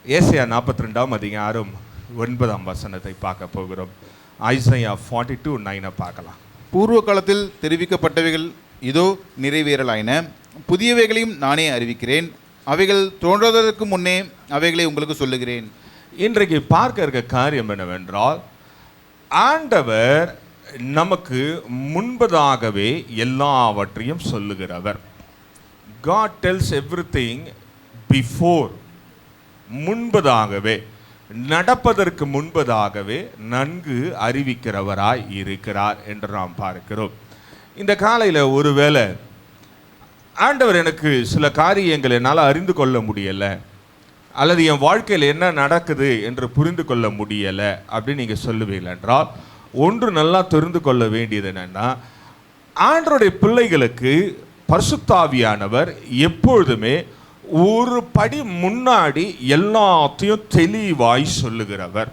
ஏசாயா 42 அதிகாரம் 9 பார்க்க போகிறோம். ஐசையா 42:9 பார்க்கலாம். பூர்வ காலத்தில் தெரிவிக்கப்பட்டவைகள் இதோ நிறைவேறலாயின, புதியவைகளையும் நானே அறிவிக்கிறேன், அவைகள் தோன்றுவதற்கு முன்னே அவைகளை உங்களுக்கு சொல்லுகிறேன். இன்றைக்கு பார்க்க இருக்க காரியம் என்னவென்றால், ஆண்டவர் நமக்கு முன்பதாகவே எல்லாவற்றையும் சொல்லுகிறவர். God tells everything before, முன்பதாகவே, நடப்பதற்கு முன்பதாகவே நன்கு அறிவிக்கிறவராய் இருக்கிறார் என்று நாம் பார்க்கிறோம். இந்த காலையில் ஒருவேளை ஆண்டவர் எனக்கு சில காரியங்கள் என்னால் அறிந்து கொள்ள முடியலை, அல்லது என் வாழ்க்கையில் என்ன நடக்குது என்று புரிந்து கொள்ள முடியலை அப்படின்னு நீங்கள் சொல்லுவீர்கள் என்றால், ஒன்று நல்லா தெரிந்து கொள்ள வேண்டியது என்னென்னா, ஆண்டவருடைய பிள்ளைகளுக்கு பரிசுத்தாவியானவர் எப்பொழுதுமே ஒரு படி முன்னாடி எல்லாத்தையும் தெளிவாய் சொல்லுகிறவர்.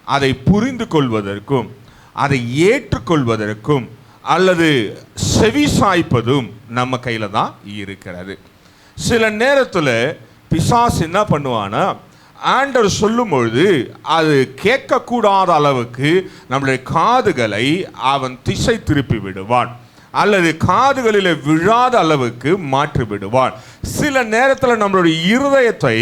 அதை புரிந்து கொள்வதற்கும் அதை ஏற்றுக்கொள்வதற்கும் அல்லது செவி சாய்ப்பதும் நம்ம கையில் தான் இருக்கிறது. சில நேரத்தில் பிசாசு என்ன பண்ணுவானா, ஆண்டவர் சொல்லும் பொழுது அது கேட்கக்கூடாத அளவுக்கு நம்முடைய காதுகளை அவன் திசை திருப்பி விடுவான், அல்லது காதுகளில் விழாத அளவுக்கு மாற்றி விடுவான். சில நேரத்தில் நம்மளுடைய இருதயத்தை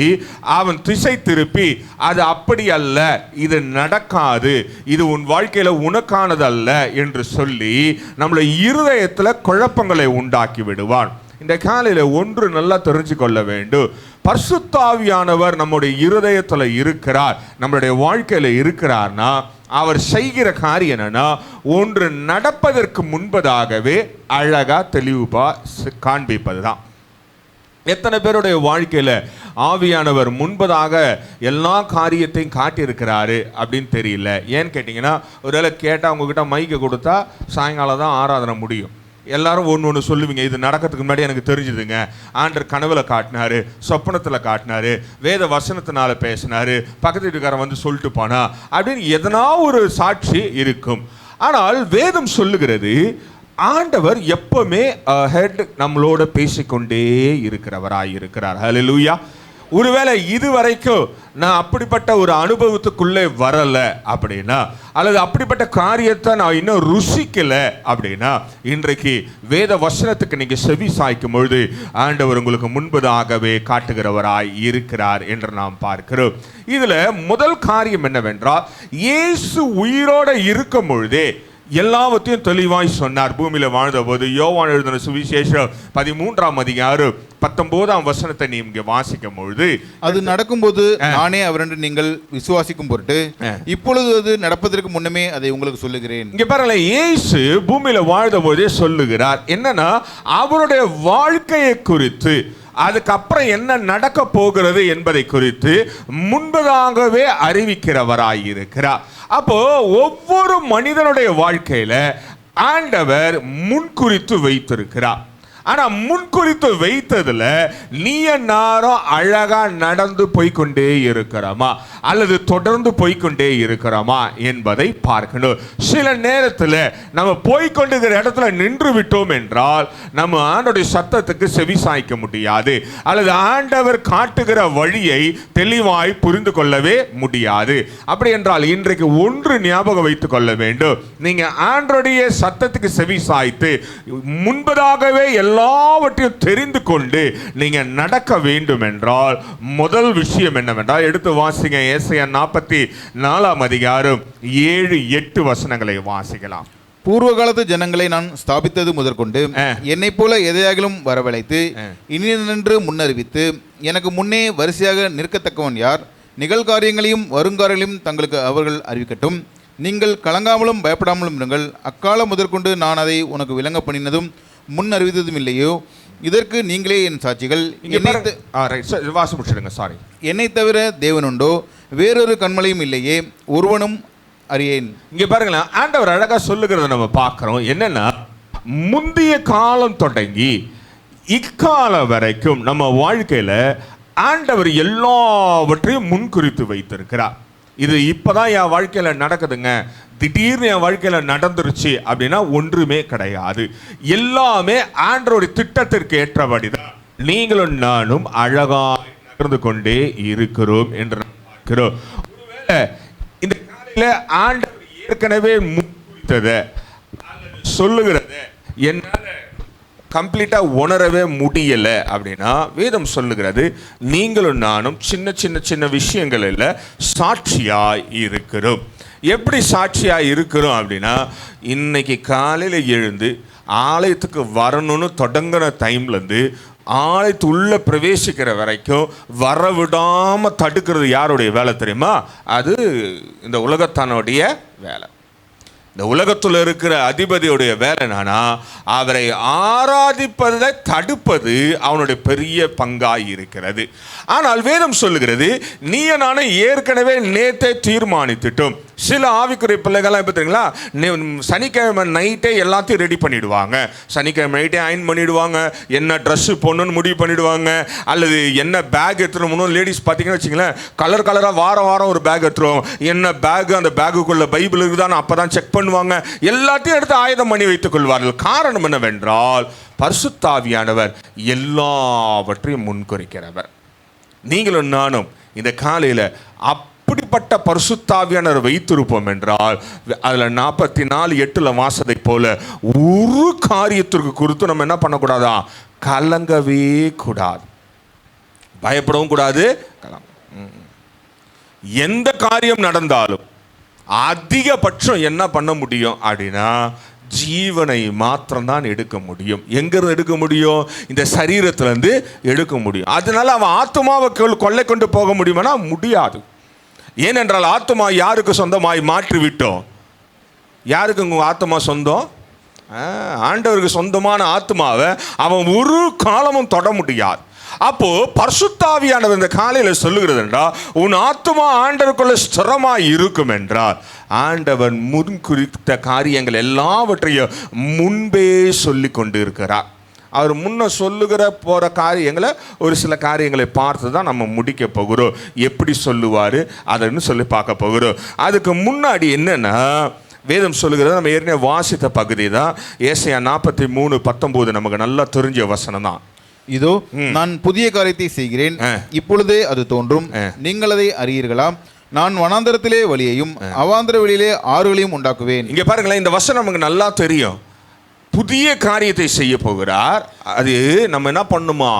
அவன் திசை திருப்பி, அது அப்படி அல்ல, இது நடக்காது, இது உன் வாழ்க்கையில் உனக்கானது அல்ல என்று சொல்லி நம்மளுடைய இருதயத்தில் குழப்பங்களை உண்டாக்கி விடுவான். இந்த காலையில் ஒன்று நல்லா தெரிஞ்சு கொள்ள வேண்டும், பரிசுத்தாவியானவர் நம்முடைய இருதயத்தில் இருக்கிறார், நம்மளுடைய வாழ்க்கையில் இருக்கிறார்னா அவர் செய்கிற காரியம் என்னன்னா, ஒன்று நடப்பதற்கு முன்பதாகவே அழகா தெளிவுபா காண்பிப்பது தான். எத்தனை பேருடைய வாழ்க்கையில் ஆவியானவர் முன்பதாக எல்லா காரியத்தையும் காட்டியிருக்கிறாரு அப்படின்னு தெரியல. ஏன்னு கேட்டிங்கன்னா, ஒருவேளை கேட்டால் உங்ககிட்ட மைக்கை கொடுத்தா சாயங்காலம் தான் ஆராதனை முடியும். எல்லாரும் ஒன்று சொல்லுவீங்க, இது நடக்கிறதுக்கு முன்னாடி எனக்கு தெரிஞ்சுதுங்க, ஆண்டர் கனவுல காட்டினாரு, சொப்பனத்தில் காட்டினாரு, வேத வசனத்தினால பேசினாரு, பக்கத்து வீட்டுக்காரன் வந்து சொல்லிட்டு போனா அப்படின்னு எதனா ஒரு சாட்சி இருக்கும். ஆனால் வேதம் சொல்லுகிறது, ஆண்டவர் எப்பவுமே ஹெட் நம்மளோட பேசிக்கொண்டே இருக்கிறவராய் இருக்கிறார். ஹல்லேலூயா. ஒருவேளை இதுவரைக்கும் நான் அப்படிப்பட்ட ஒரு அனுபவத்துக்குள்ளே வரல அப்படின்னா, அல்லது அப்படிப்பட்ட காரியத்தை நான் இன்னும் ருசிக்கல அப்படின்னா, இன்றைக்கு வேத வசனத்துக்கு நீங்க செவி சாய்க்கும் பொழுது ஆண்டவர் உங்களுக்கு முன்பதாகவே காட்டுகிறவராய் இருக்கிறார் என்று நாம் பார்க்கிறோம். இதுல முதல் காரியம் என்னவென்றால், இயேசு உயிரோட இருக்கும் பொழுதே எல்லாவற்றையும் தெளிவாய் சொன்னார். பூமியில வாழ்ந்த போது யோவான் எழுதின சுவிசேஷம் 13 அதிகாரம் 19 நீ இங்கே வாசிக்கும் பொழுது, அது நடக்கும்போது நானே அவர் என்று நீங்கள் விசுவாசிக்கும் பொருட்டு இப்பொழுது அது நடப்பதற்கு முன்னமே அதை உங்களுக்கு சொல்லுகிறேன். இங்க பாருங்க, இயேசு பூமியில வாழ்ந்த போதே சொல்லுகிறார். என்னன்னா, அவருடைய வாழ்க்கையை குறித்து, அதுக்கப்புறம் என்ன நடக்க போகிறது என்பதை குறித்து முன்பதாகவே அறிவிக்கிறவராயிருக்கிறார். அப்போ ஒவ்வொரு மனிதனுடைய வாழ்க்கையில ஆண்டவர் முன்குறித்து வைத்திருக்கிறார். ஆனா முன்குறித்து வைத்ததுல நீ நாரும் அழகா நடந்து போய்கொண்டே இருக்கிறோமா, அல்லது தொடர்ந்து போய்கொண்டே இருக்கிறோமா என்பதை பார்க்கணும். சில நேரத்தில் நம்ம போய்கொண்டிருக்கிற இடத்துல நின்று விட்டோம் என்றால் நம்ம ஆண்டவருடைய சத்தத்துக்கு செவி சாய்க்க முடியாது, அல்லது ஆண்டவர் காட்டுகிற வழியை தெளிவாய் புரிந்து கொள்ளவே முடியாது. அப்படி என்றால் இன்றைக்கு ஒன்று ஞாபகம் வைத்துக் கொள்ள வேண்டும், நீங்க ஆண்டவருடைய சத்தத்துக்கு செவி சாய்த்து முன்பதாகவே எல்லாவற்றையும் தெரிந்து கொண்டு நீங்க நடக்க வேண்டும் என்றால், முதல் விஷயம் என்னவென்றால், எடுத்து வாசிங்க ஏசாயா 44 அதிகாரம் 7-8 வாசிக்கலாம். பூர்வ காலத்து ஜனங்களை நான் ஸ்தாபித்தது முதற்கொண்டு என்னை போல எதையாகிலும் வரவழைத்து இனிதென்று முன்னறிவித்து எனக்கு முன்னே வரிசையாக நிற்கத்தக்கவன் யார்? நிகழ்காரியங்களையும் வருங்காரியங்களையும் தங்களுக்கு அவர்கள் அறிவிக்கட்டும். நீங்கள் கலங்காமலும் பயப்படாமலும் இருங்கள். அக்காலம் முதற்கொண்டு நான் அதை உனக்கு விளங்க பண்ணினதும் முன் அறிவித்ததும் இல்லையோ? இதற்கு நீங்களே என் சாட்சிகள். என்னை தவிர தேவன் உண்டோ? வேறொரு கண்மலையும் இல்லையே, ஒருவனும் அறியேன். இங்க பாருங்களேன், ஆண்டவர் அழகா சொல்லுகிறத நம்ம பார்க்கிறோம். என்னன்னா, முந்தைய காலம் தொடங்கி இக்காலம் வரைக்கும் நம்ம வாழ்க்கையில ஆண்டவர் எல்லாவற்றையும் முன்குறித்து வைத்திருக்கிறார். இது இப்பதான் என் வாழ்க்கையில நடக்குதுங்க, திடீர்னு என் வாழ்க்கையில நடந்துருச்சு அப்படின்னா ஒன்றுமே கிடையாது. எல்லாமே ஆண்டவருடைய திட்டத்திற்கு ஏற்றபடிதான் நீங்களும் நானும் அழகாய் நகர்ந்து கொண்டே இருக்கிறோம் என்று நாம் பார்க்கிறோம். ஒருவேளை இந்த காலையில ஆண்டவர் ஏற்கனவே முன்குறித்ததை சொல்லுகிறத என்னால கம்ப்ளீட்டா உணரவே முடியல அப்படின்னா வேதம் சொல்லுகிறது, நீங்களும் நானும் சின்ன சின்ன சின்ன விஷயங்களில் சாட்சியாய் இருக்கிறோம். எப்படி சாட்சியாய் இருக்கிறோம் அப்படின்னா, இன்னைக்கு காலையில் எழுந்து ஆலயத்துக்கு வரணும்னு தொடங்கின டைம்லேருந்து ஆலயத்து உள்ள பிரவேசிக்கிற வரைக்கும் வரவிடாமல் தடுக்கிறது யாருடைய வேலை தெரியுமா? அது இந்த உலகத்தானுடைய வேலை. இந்த உலகத்தில் இருக்கிற அதிபதியுடைய வேலை என்னன்னா, அவரை ஆராதிப்பதை தடுப்பது அவனுடைய பெரிய பங்காய் இருக்கிறது. ஆனால் வேதம் சொல்லுகிறது, நீ நானும் ஏற்கனவே நேற்றே தீர்மானித்துட்டோம். சில ஆவிக்குரிய பிள்ளைகள்லாம் இப்போ தெரியுங்களா, சனிக்கிழமை நைட்டே எல்லாத்தையும் ரெடி பண்ணிடுவாங்க. சனிக்கிழமை நைட்டே அயன் பண்ணிடுவாங்க, என்ன ட்ரெஸ்ஸு போடணுன்னு முடிவு பண்ணிடுவாங்க, அல்லது என்ன பேக் எடுத்துடணும். லேடிஸ் பார்த்தீங்கன்னு வச்சுங்களேன், கலர் கலராக வாரம் வாரம் ஒரு பேக் எடுத்துருவோம். என்ன பேக்கு, அந்த பேக்குக்குள்ள பைபிள் இருக்குதான்னு அப்போ தான் செக் பண்ணுவாங்க. எல்லாத்தையும் எடுத்து ஆயுதம் பண்ணி வைத்துக் கொள்வார்கள். காரணம் என்னவென்றால், பரிசுத்த ஆவியானவர் எல்லாவற்றையும் முன்குறிக்கிறவர். நீங்களும் நானும் இந்த காலையில் அப்படிப்பட்ட பரிசுத்த ஆவியானவர் வைத்திருப்போம் என்றால், அதில் 44:8 வாசதை போல ஒரு காரியத்திற்கு குறித்து நம்ம என்ன பண்ணக்கூடாதா? கலங்கவே கூடாது, பயப்படவும் கூடாது. எந்த காரியம் நடந்தாலும் அதிகபட்சம் என்ன பண்ண முடியும் அப்படின்னா, ஜீவனை மாத்திரம்தான் எடுக்க முடியும். எங்கிருந்து எடுக்க முடியும்? இந்த சரீரத்திலிருந்து எடுக்க முடியும். அதனால அவன் ஆத்மாவை கொள்ளை கொண்டு போக முடியுமானா முடியாது. ஏனென்றால் ஆத்மா யாருக்கு சொந்தமாய் மாற்றி விட்டோம்? யாருக்கு உங்க ஆத்மா சொந்தம்? ஆண்டவருக்கு சொந்தமான ஆத்மாவை அவன் ஒரு காலமும் தொட முடியாது. அப்போ பரிசுத்த ஆவியானவர் இந்த காலையில் சொல்லுகிறது என்றால், உன் ஆத்மா ஆண்டவருக்குள்ள ஸ்திரமாய் இருக்கும் என்றால், ஆண்டவன் முன்குறித்த காரியங்கள் எல்லாவற்றையும் முன்பே சொல்லி கொண்டு இருக்கிறார். அவர் முன்ன சொல்லுகிற போகிற காரியங்களை ஒரு சில காரியங்களை பார்த்து தான் நம்ம முடிக்க போகிறோம். எப்படி சொல்லுவார் அதன்னு சொல்லி பார்க்க போகிறோம். அதுக்கு முன்னாடி என்னென்னா, வேதம் சொல்லுகிறது, நம்ம ஏற்கனவே வாசித்த பகுதி தான் ஏசாயா 43:19. நமக்கு நல்லா தெரிஞ்ச வசனம் தான். இதோ நான் புதிய காரியத்தை செய்கிறேன், இப்பொழுதே அது தோன்றும், நீங்கள் அதை அறியீர்களாம். நான் வனாந்தரத்திலே வழியையும் அவாந்தர வெளியிலே ஆறுகளையும் உண்டாக்குவேன். இங்க பாருங்களேன், இந்த வசனம் நமக்கு நல்லா தெரியும். புதிய காரியத்தை செய்ய போகிறார். அது நம்ம என்ன பண்ணுமா?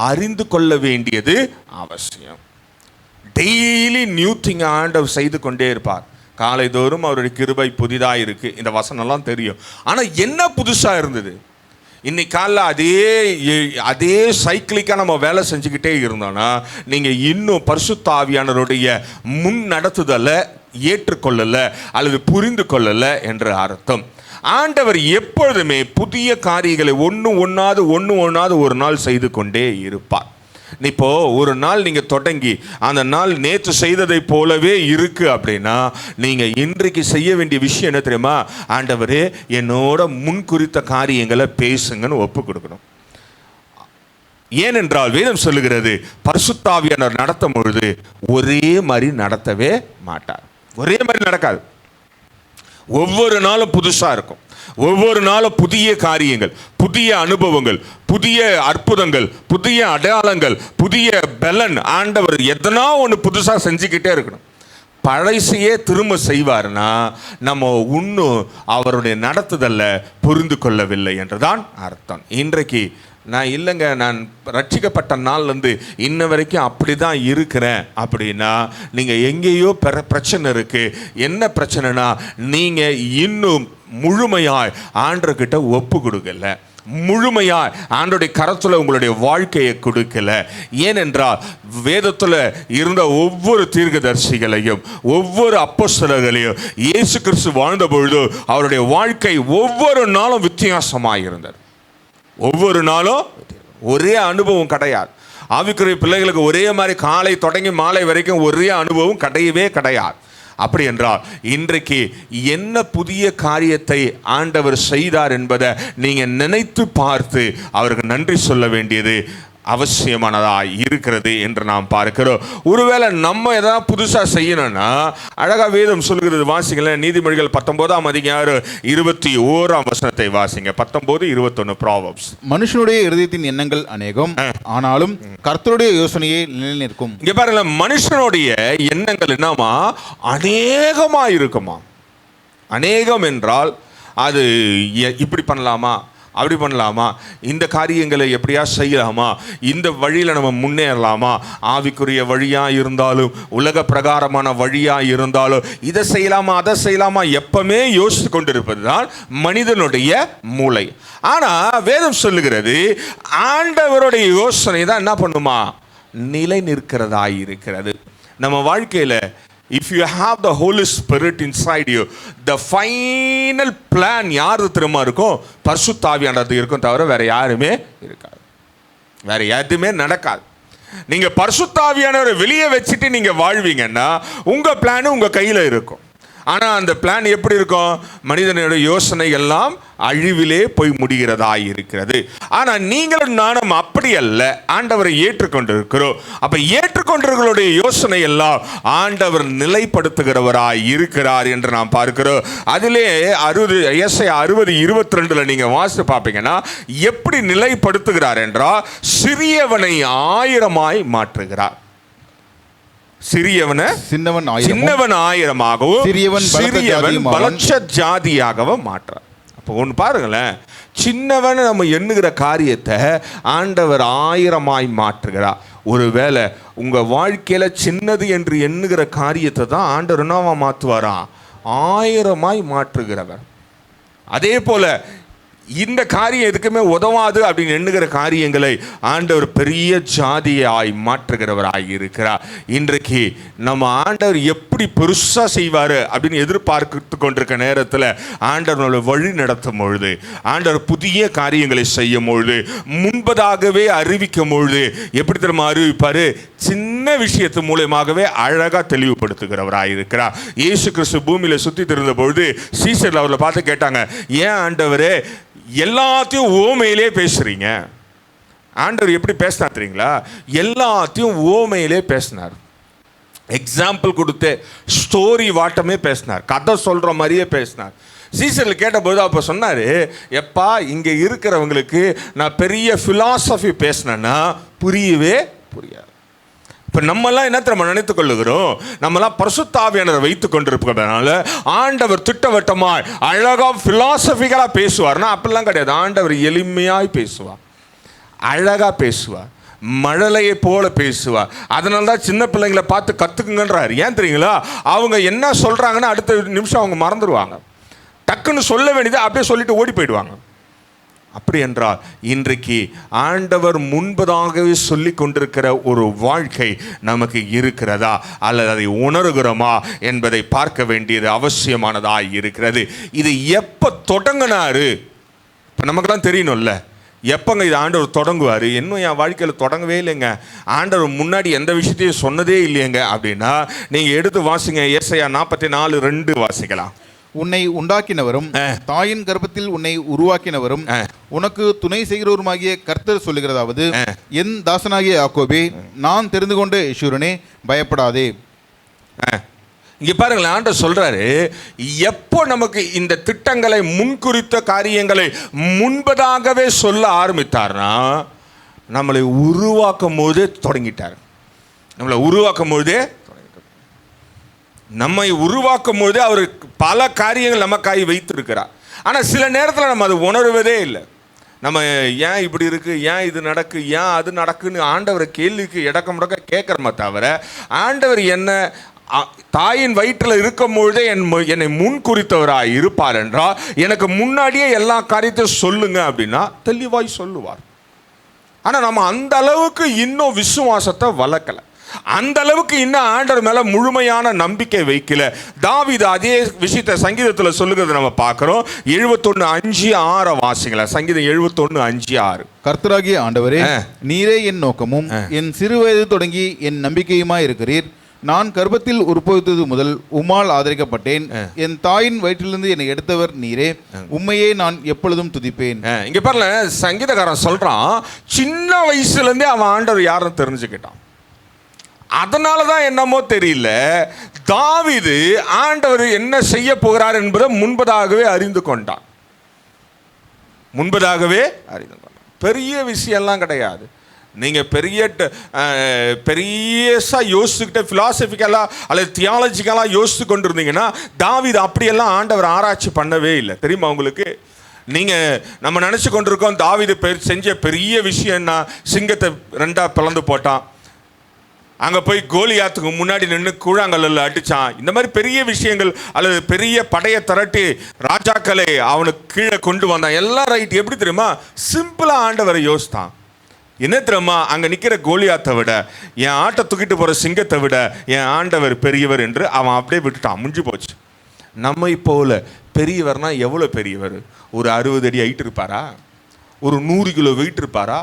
அறிந்து கொள்ள வேண்டியது அவசியம். டெய்லி நியூ திங் ஆண்டவர் செய்து கொண்டே இருப்பார். காலை தோறும் அவருடைய கிருபை புதிதாக இருக்கு. இந்த வசனம்லாம் தெரியும். ஆனால் என்ன புதுசாக இருந்தது? இன்னைக்கு காலைல அதே சைக்கிளிக்காக நம்ம வேலை செஞ்சுக்கிட்டே இருந்தோன்னா, நீங்கள் இன்னும் பரிசுத்த ஆவியானவருடைய முன் நடத்துதலை ஏற்றுக்கொள்ளலை அல்லது புரிந்து கொள்ளலை என்று அர்த்தம். ஆண்டவர் எப்பொழுதுமே புதிய காரியங்களை ஒன்று ஒரு நாள் செய்து கொண்டே இருப்பார். இப்போ ஒரு நாள் நீங்கள் தொடங்கி அந்த நாள் நேற்று செய்ததை போலவே இருக்கு அப்படின்னா, நீங்கள் இன்றைக்கு செய்ய வேண்டிய விஷயம் என்ன தெரியுமா? ஆண்டவரே, என்னோட முன்குறித்த காரியங்களை பேசுங்கன்னு ஒப்பு கொடுக்கணும். ஏனென்றால் வேதம் சொல்லுகிறது, பரிசுத்த ஆவியானவர் நடத்தும் பொழுது ஒரே மாதிரி நடத்தவே மாட்டார். ஒரே மாதிரி நடக்காது. ஒவ்வொரு நாளும் புதுசாக இருக்கும். ஒவ்வொரு நாளும் புதிய காரியங்கள், புதிய அனுபவங்கள், புதிய அற்புதங்கள், புதிய அடையாளங்கள், புதிய பலன். ஆண்டவர் எதனா ஒன்று புதுசாக செஞ்சுக்கிட்டே இருக்கணும். பழைசையே திரும்ப செய்வார்னா நம்ம இன்னும் அவருடைய நடத்துதலில் புரிந்து கொள்ளவில்லை என்றுதான் அர்த்தம். இன்றைக்கு நான் இல்லைங்க, நான் ரட்சிக்கப்பட்ட நாள்லேருந்து இன்ன வரைக்கும் அப்படி தான் இருக்கிறேன் அப்படின்னா, நீங்கள் எங்கேயோ பிரச்சனை இருக்குது. என்ன பிரச்சனைனா, நீங்கள் இன்னும் முழுமையாய் ஆண்டவர்கிட்ட ஒப்பு கொடுக்கல, முழுமையாய் ஆண்டவருடைய கரத்தில் உங்களுடைய வாழ்க்கையை கொடுக்கல. ஏனென்றால் வேதத்தில் இருந்த ஒவ்வொரு தீர்க்கதரிசிகளையும் ஒவ்வொரு அப்போஸ்தலர்களையும் இயேசு கிறிஸ்து வாழ்ந்த பொழுது அவருடைய வாழ்க்கை ஒவ்வொரு நாளும் வித்தியாசமாக இருந்தது. ஒவ்வொரு நாளும் ஒரே அனுபவம் கிடையாது. ஆவிக்குரிய பிள்ளைகளுக்கு ஒரே மாதிரி காலை தொடங்கி மாலை வரைக்கும் ஒரே அனுபவம் கிடையவே கிடையாது. அப்படி என்றால் இன்றைக்கு என்ன புதிய காரியத்தை ஆண்டவர் செய்தார் என்பதை நீங்கள் நினைத்து பார்த்து அவருக்கு நன்றி சொல்ல வேண்டியது அவசியமானதாக இருக்கிறது என்று நாம் பார்க்கிறோம். ஒருவேளை நம்ம எதாவது புதுசாக செய்யணும்னா அழகாக வேதம் சொல்கிறது. வாசிங்களேன், நீதிமொழிகள் 19:21 வாசிங்க. 19:21 ப்ராவர்ப்ஸ். மனுஷனுடைய இருதயத்தின் எண்ணங்கள் அநேகம், ஆனாலும் கர்த்தருடைய யோசனையை நிலைநிற்கும். இங்க பாருங்க, மனுஷனுடைய எண்ணங்கள் என்னமா அநேகமா இருக்குமா. அநேகம் என்றால் அது இப்படி பண்ணலாமா, அப்படி பண்ணலாமா, இந்த காரியங்களை எப்படியா செய்யலாமா, இந்த வழியில் நம்ம முன்னேறலாமா, ஆவிக்குரிய வழியாக இருந்தாலும் உலக பிரகாரமான வழியாக இருந்தாலும் இதை செய்யலாமா அதை செய்யலாமா எப்பவுமே யோசித்து கொண்டிருப்பது தான் மனிதனுடைய மூளை. ஆனால் வேதம் சொல்லுகிறது ஆண்டவருடைய யோசனை தான் என்ன பண்ணுமா, நிலை நிற்கிறதா இருக்கிறது. நம்ம வாழ்க்கையில் if you have the Holy Spirit inside you, the final plan யாரு திரும்ப இருக்கும், பரிசுத்த ஆவியானவர் இருக்கும், தவிர வேற யாருமே இருக்காது, வேற எதுவுமே நடக்காது. நீங்க பரிசுத்த ஆவியானவரை வெளியே வச்சுட்டு நீங்க வாழ்வீங்கன்னா உங்க பிளான் உங்க கையில இருக்கும். ஆனால் அந்த பிளான் எப்படி இருக்கும், மனிதனுடைய யோசனை எல்லாம் அழிவிலே போய் முடிகிறதா இருக்கிறது. ஆனால் நீங்களும் நானும் அப்படி அல்ல, ஆண்டவரை ஏற்றுக்கொண்டிருக்கிறோம். அப்போ ஏற்றுக்கொண்டவர்களுடைய யோசனை எல்லாம் ஆண்டவர் நிலைப்படுத்துகிறவராய் இருக்கிறார் என்று நாம் பார்க்கிறோம். அதிலே 60:22 நீங்கள் வாசித்து பார்ப்பீங்கன்னா எப்படி நிலைப்படுத்துகிறார் என்றால், சிறியவனை 1000 மாற்றுகிறார். சிறியவன் 1000ஆகவும் சிறியவன் பலட்ச ஜாதியாகவும் மாற்றார். அப்போ ஒன்று பாருங்களேன், சின்னவன் நம்ம எண்ணுகிற காரியத்தை ஆண்டவர் 1000 மாற்றுகிறார். ஒருவேளை உங்க வாழ்க்கையில சின்னது என்று எண்ணுகிற காரியத்தை தான் ஆண்டவர் என்னவா மாற்றுவாராம், 1000 மாற்றுகிறவர். அதே போல இந்த காரியம் எதுக்குமே உதவாது அப்படின்னு எண்ணுகிற காரியங்களை ஆண்டவர் பெரிய ஜாதியாய் மாற்றுகிறவராய் இருக்கிறார். இன்றைக்கு நம்ம ஆண்டவர் எப்படி பெருசா செய்வாரு அப்படின்னு எதிர்பார்த்து கொண்டிருக்க நேரத்தில் ஆண்டவர் வழி நடத்தும் பொழுது, ஆண்டவர் புதிய காரியங்களை செய்யும் பொழுது, முன்பதாகவே அறிவிக்கும் பொழுது எப்படி தெரியுமா அறிவிப்பாரு, சின்ன விஷயத்து மூலமாகவே அழகா தெளிவுபடுத்துகிறவராய் இருக்கிறார். இயேசு கிறிஸ்து பூமியில சுத்தி திருந்த பொழுது சீசர்கள் அவர்களை பார்த்து கேட்டாங்க, ஏன் ஆண்டவரே எல்லாத்தையும் ஓமையிலே பேசுறீங்க? ஆண்டவர் எப்படி பேசினார் தெரியுங்களா, எல்லாத்தையும் ஓமையிலே பேசினார். எக்ஸாம்பிள் கொடுத்து ஸ்டோரி வாட்டமே பேசினார், கதை சொல்ற மாதிரியே பேசினார். சீசர்கள் கேட்டபோது அப்போ சொன்னார், எப்பா இங்கே இருக்கிறவங்களுக்கு நான் பெரிய ஃபிலாசபி பேசினேன்னா புரியவே புரியாது. இப்போ நம்மெல்லாம் என்ன நம்ம நினைத்து கொள்ளுகிறோம், நம்மெல்லாம் பரிசுத்த ஆவியானவரை வைத்து கொண்டிருப்பதனால ஆண்டவர் திட்டவட்டமாய் அழகாக ஃபிலாசபிக்கலாக பேசுவார்னா அப்படிலாம் கிடையாது. ஆண்டவர் எளிமையாய் பேசுவார், அழகாக பேசுவார், மழலையை போல பேசுவார். அதனால தான் சின்ன பிள்ளைங்களை பார்த்து கற்றுக்குங்கன்றார். ஏன் தெரியுங்களா, அவங்க என்ன சொல்கிறாங்கன்னு அடுத்த நிமிஷம் அவங்க மறந்துடுவாங்க. டக்குன்னு சொல்ல வேண்டியதை அப்படியே சொல்லிட்டு ஓடி போயிடுவாங்க. அப்படி என்றால் இன்றைக்கு ஆண்டவர் முன்பதாகவே சொல்லி கொண்டிருக்கிற ஒரு வாழ்க்கை நமக்கு இருக்கிறதா அல்லது அதை உணர்கிறோமா என்பதை பார்க்க வேண்டியது அவசியமானதாக இருக்கிறது. இது எப்போ தொடங்கினாரு இப்போ நமக்குலாம் தெரியணும்ல, எப்போங்க இது ஆண்டவர் தொடங்குவார்? இன்னும் என் வாழ்க்கையில் தொடங்கவே இல்லைங்க, ஆண்டவர் முன்னாடி எந்த விஷயத்தையும் சொன்னதே இல்லையங்க அப்படின்னா நீங்கள் எடுத்து வாசிங்க. ஏசாயா 44:2 வாசிக்கலாம். உன்னை உண்டாக்கினவரும் தாயின் கர்ப்பத்தில் உன்னை உருவாக்கினவரும் உனக்கு துணை செய்கிறவருமாகிய கர்த்தர் சொல்லுகிறதாவது, என் தாசனாகிய யாக்கோபே, நான் தெரிந்து கொண்ட யெஷூரனே, பயப்படாதே. இங்க பாருங்களேன், ஆண்டவர் சொல்றாரு, எப்போ நமக்கு இந்த திட்டங்களை முன்குறித்த காரியங்களை முன்பதாகவே சொல்ல ஆரம்பித்தார்னா நம்மளை உருவாக்கும் போதே தொடங்கிட்டார். நம்மளை உருவாக்கும் போதே நம்மை உருவாக்கும் பொழுது அவர் பல காரியங்கள் நமக்காய் வைத்திருக்கிறார். ஆனால் சில நேரத்தில் நம்ம அது உணர்வதே இல்லை. நம்ம ஏன் இப்படி இருக்குது, ஏன் இது நடக்கு, ஏன் அது நடக்குன்னு ஆண்டவரை கேள்விக்கு இடக்க முடக்க கேட்குறோமே தவிர, ஆண்டவர் என்ன தாயின் வயிற்றில் இருக்கும் பொழுதே என்னை முன் குறித்தவராக இருப்பார் என்றால் எனக்கு முன்னாடியே எல்லா காரியத்தையும் சொல்லுங்க அப்படின்னா தெளிவாய் சொல்லுவார். ஆனால் நம்ம அந்த அளவுக்கு இன்னும் விசுவாசத்தை வளர்க்கலை, அந்த அளவுக்கு இன்னும் ஆண்டவர் மேல முழுமையான நம்பிக்கை வைக்கல. தாவீது அதே விஷயத்தை சங்கீதத்தில் சொல்லுகிறது நம்ம பார்க்கிறோம். 71:5-6 வாசிங்களா. சங்கீதம் 71:5-6. கர்த்தராகிய ஆண்டவரே, நீரே என் நோக்கமும் என் சிறு வயது தொடங்கி என் நம்பிக்கையுமாய் இருக்கிறீர். நான் கர்ப்பத்தில் உற்பவித்தது முதல் உம்மால் ஆதரிக்கப்பட்டேன். என் தாயின் வயிற்றிலிருந்து என்னை எடுத்தவர் நீரே. உம்மையே நான் எப்பொழுதும் துதிப்பேன். இங்க பாருங்க, சங்கீதக்காரன் சொல்றான், சின்ன வயசுல இருந்தே அவன் ஆண்டவர் யாரும் தெரிஞ்சுக்கிட்டான். அதனாலதான் என்னமோ தெரியல, தாவீது ஆண்டவர் என்ன செய்ய போகிறார் என்பதை முன்பதாகவே அறிந்து கொண்டான். பெரிய விஷயம்லாம் கிடையாது. நீங்கள் பெரியசா யோசிச்சுக்கிட்ட ஃபிலாசபிக்கலாக அல்லது தியாலஜிக்கலாக யோசித்து கொண்டு இருந்தீங்கன்னா தாவீது அப்படியெல்லாம் ஆண்டவர் ஆராய்ச்சி பண்ணவே இல்லை. தெரியுமா உங்களுக்கு? நம்ம நினச்சி கொண்டிருக்கோம் தாவீது செஞ்ச பெரிய விஷயம்னா சிங்கத்தை ரெண்டாக பிளந்து போட்டான், அங்கே போய் கோலியாத்துக்கு முன்னாடி நின்று கூழாங்கல்ல அடித்தான். இந்த மாதிரி பெரிய விஷயங்கள் அல்லது பெரிய படையை திரட்டி ராஜாக்களை அவனுக்கு கீழே கொண்டு வந்தான். எல்லாம் ரைட். எப்படி தெரியுமா? சிம்பிளாக ஆண்டவரை யோசித்தான். என்ன தெரியுமா? அங்கே நிற்கிற கோலியாத்தை விட, என் ஆட்டை தூக்கிட்டு போகிற சிங்கத்தை விட என் ஆண்டவர் பெரியவர் என்று அவன் அப்படியே விட்டுட்டான். முடிஞ்சு போச்சு. நம்ம இப்போல பெரியவர்னா எவ்வளோ பெரியவர்? ஒரு 60 அடி ஹைட் இருப்பாரா? ஒரு 100 கிலோ வெயிட் இருப்பாரா?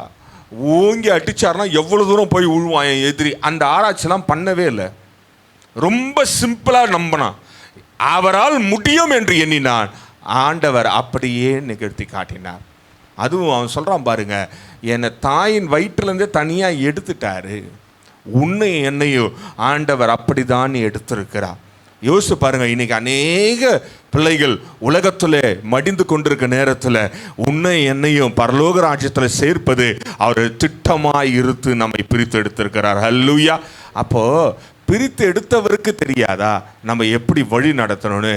ஓங்கி அடிச்சார்னா எவ்வளோ தூரம் போய் விழுவான் என் எதிரி? அந்த ஆராய்ச்சிலாம் பண்ணவே இல்லை. ரொம்ப சிம்பிளாக நம்பினான். அவரால் முடியும் என்று எண்ணினான். ஆண்டவர் அப்படியே நிகழ்த்தி காட்டினார். அதுவும் அவன் சொல்கிறான் பாருங்க, என்னை தாயின் வயிற்றுலேருந்தே தனியாக எடுத்துட்டாரு. உன்னை என்னையும் ஆண்டவர் அப்படி தான் எடுத்திருக்கிறார். யோசிச்சு பாருங்க, இன்னைக்கு அநேக பிள்ளைகள் உலகத்தில் மடிந்து கொண்டிருக்க நேரத்தில் உன்னை என்னையும் பரலோக ராஜ்யத்தில் சேர்ப்பது அவர் திட்டமாய் இருத்து நம்மை பிரித்து எடுத்திருக்கிறார். ஹல்லேலூயா. அப்போ பிரித்து எடுத்தவருக்கு தெரியாதா நம்ம எப்படி வழி நடத்தணும்னு?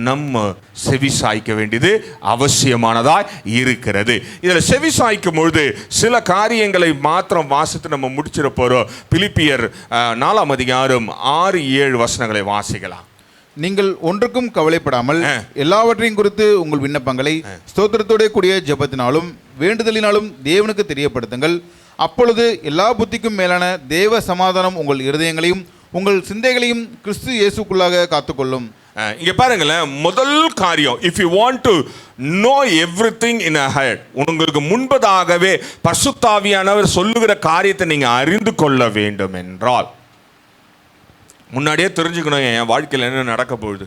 நம்ம செவி சாய்க்க வேண்டியது அவசியமானதாக இருக்கிறது. இதில் செவி சாய்க்கும் பொழுது சில காரியங்களை மாத்திரம் வாசித்து நம்ம முடிச்சிட போகிறோம். பிலிப்பியர் 4 அதிகாரம் 6-7 வசனங்களை வாசிக்கலாம். நீங்கள் ஒன்றுக்கும் கவலைப்படாமல் எல்லாவற்றையும் குறித்து உங்கள் விண்ணப்பங்களை ஸ்தோத்திரத்தோட கூடிய ஜெபத்தினாலும் வேண்டுதலினாலும் தேவனுக்கு தெரியப்படுத்துங்கள். அப்பொழுது எல்லா புத்திக்கும் மேலான தேவ சமாதானம் உங்கள் இருதயங்களையும் உங்கள் சிந்தைகளையும் கிறிஸ்து இயேசுக்குள்ளாக காத்துக்கொள்ளும். இங்க பாருங்களேன், முதல் காரியம், if you want to know everything in ahead, உங்களுக்கு முன்பதாகவே பரிசுத்த ஆவியானவர் சொல்லுகிற காரியத்தை நீங்க அறிந்து கொள்ள வேண்டும் என்றால் முன்னாடியே தெரிஞ்சுக்கணும் என் வாழ்க்கையில் என்ன நடக்க போகுது,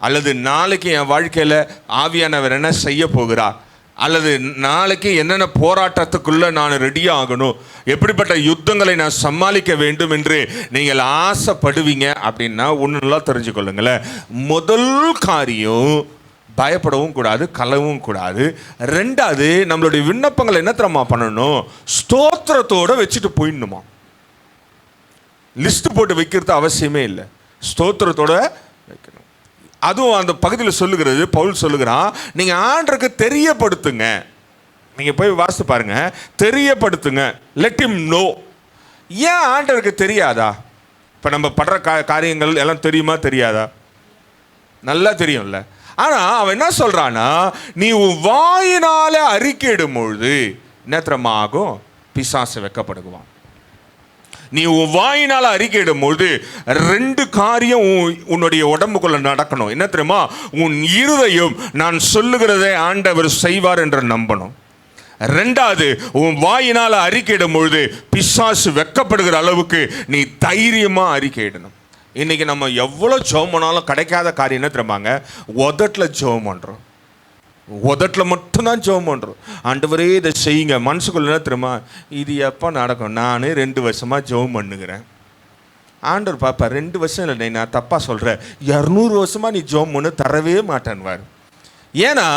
அல்லது நாளைக்கு என் வாழ்க்கையில் ஆவியானவர் என்ன செய்ய போகிறார், அல்லது நாளைக்கு என்னென்ன போராட்டத்துக்குள்ளே நான் ரெடி ஆகணும், எப்படிப்பட்ட யுத்தங்களை நான் சமாளிக்க வேண்டும் என்று நீங்கள் ஆசைப்படுவீங்க அப்படின்னா ஒன்று நல்லா தெரிஞ்சுக்கொள்ளுங்களேன். முதல் காரியம், பயப்படவும் கூடாது, கலவும் கூடாது. ரெண்டாவது, நம்மளுடைய விண்ணப்பங்களை என்ன தெரியுமா பண்ணணும்? ஸ்தோத்திரத்தோடு வச்சுட்டு போயிடணுமா. லிஸ்ட் போட்டு வைக்கிறது அவசியமே இல்லை, ஸ்தோத்திரத்தோட வைக்கணும். அதுவும் அந்த பகுதியில் சொல்லுகிறது, பவுல் சொல்லுகிறான், நீங்கள் ஆண்டருக்கு தெரியப்படுத்துங்க. நீங்கள் போய் வாசித்து பாருங்க, தெரியப்படுத்துங்க. Let him know. ஏன் ஆண்டருக்கு தெரியாதா? இப்போ நம்ம படுற காரியங்கள் எல்லாம் தெரியுமா தெரியாதா? நல்லா தெரியும்ல. ஆனால் அவன் என்ன சொல்கிறான்னா, நீ வாயினால அறிக்கையிடும் பொழுது நேத்திரமா ஆகும், பிசாசு வெட்கப்படுவான். நீ வாயினால் அறிக்கையிடும் பொழுது 2 காரியம் உன்னுடைய உடம்புக்குள்ள நடக்கணும். என்ன தெரியுமா? உன் இருதயம் நான் சொல்லுகிறதை ஆண்டவர் செய்வார் என்று நம்பணும். ரெண்டாவது, உன் வாயினால் அறிக்கையிடும் பொழுது பிசாசு வெட்கப்படுகிற அளவுக்கு நீ தைரியமா அறிக்கையிடணும். இன்னைக்கு நம்ம எவ்வளோ ஜெபம் பண்ணாலும் கிடைக்காத காரியம் என்ன தெரியுமாங்க? உதட்டில் ஜெபம் பண்ணுறோம், உதட்டில் மட்டும்தான் ஜெபம் பண்ணுறோம். ஆண்டவரே இதை செய்யுங்க. மனசுக்குள்ள என்ன தெரியுமா? இது எப்போ நடக்கும்? நான் 2 வருஷமாக ஜெபம் பண்ணுகிறேன். ஆண்டவர் பாப்பா 2 வருஷம் இல்லை, நான் தப்பாக சொல்கிறேன், 200 வருஷமாக நீ ஜெபம் பண்ணு, தரவே மாட்டேன்வார். ஏன்னா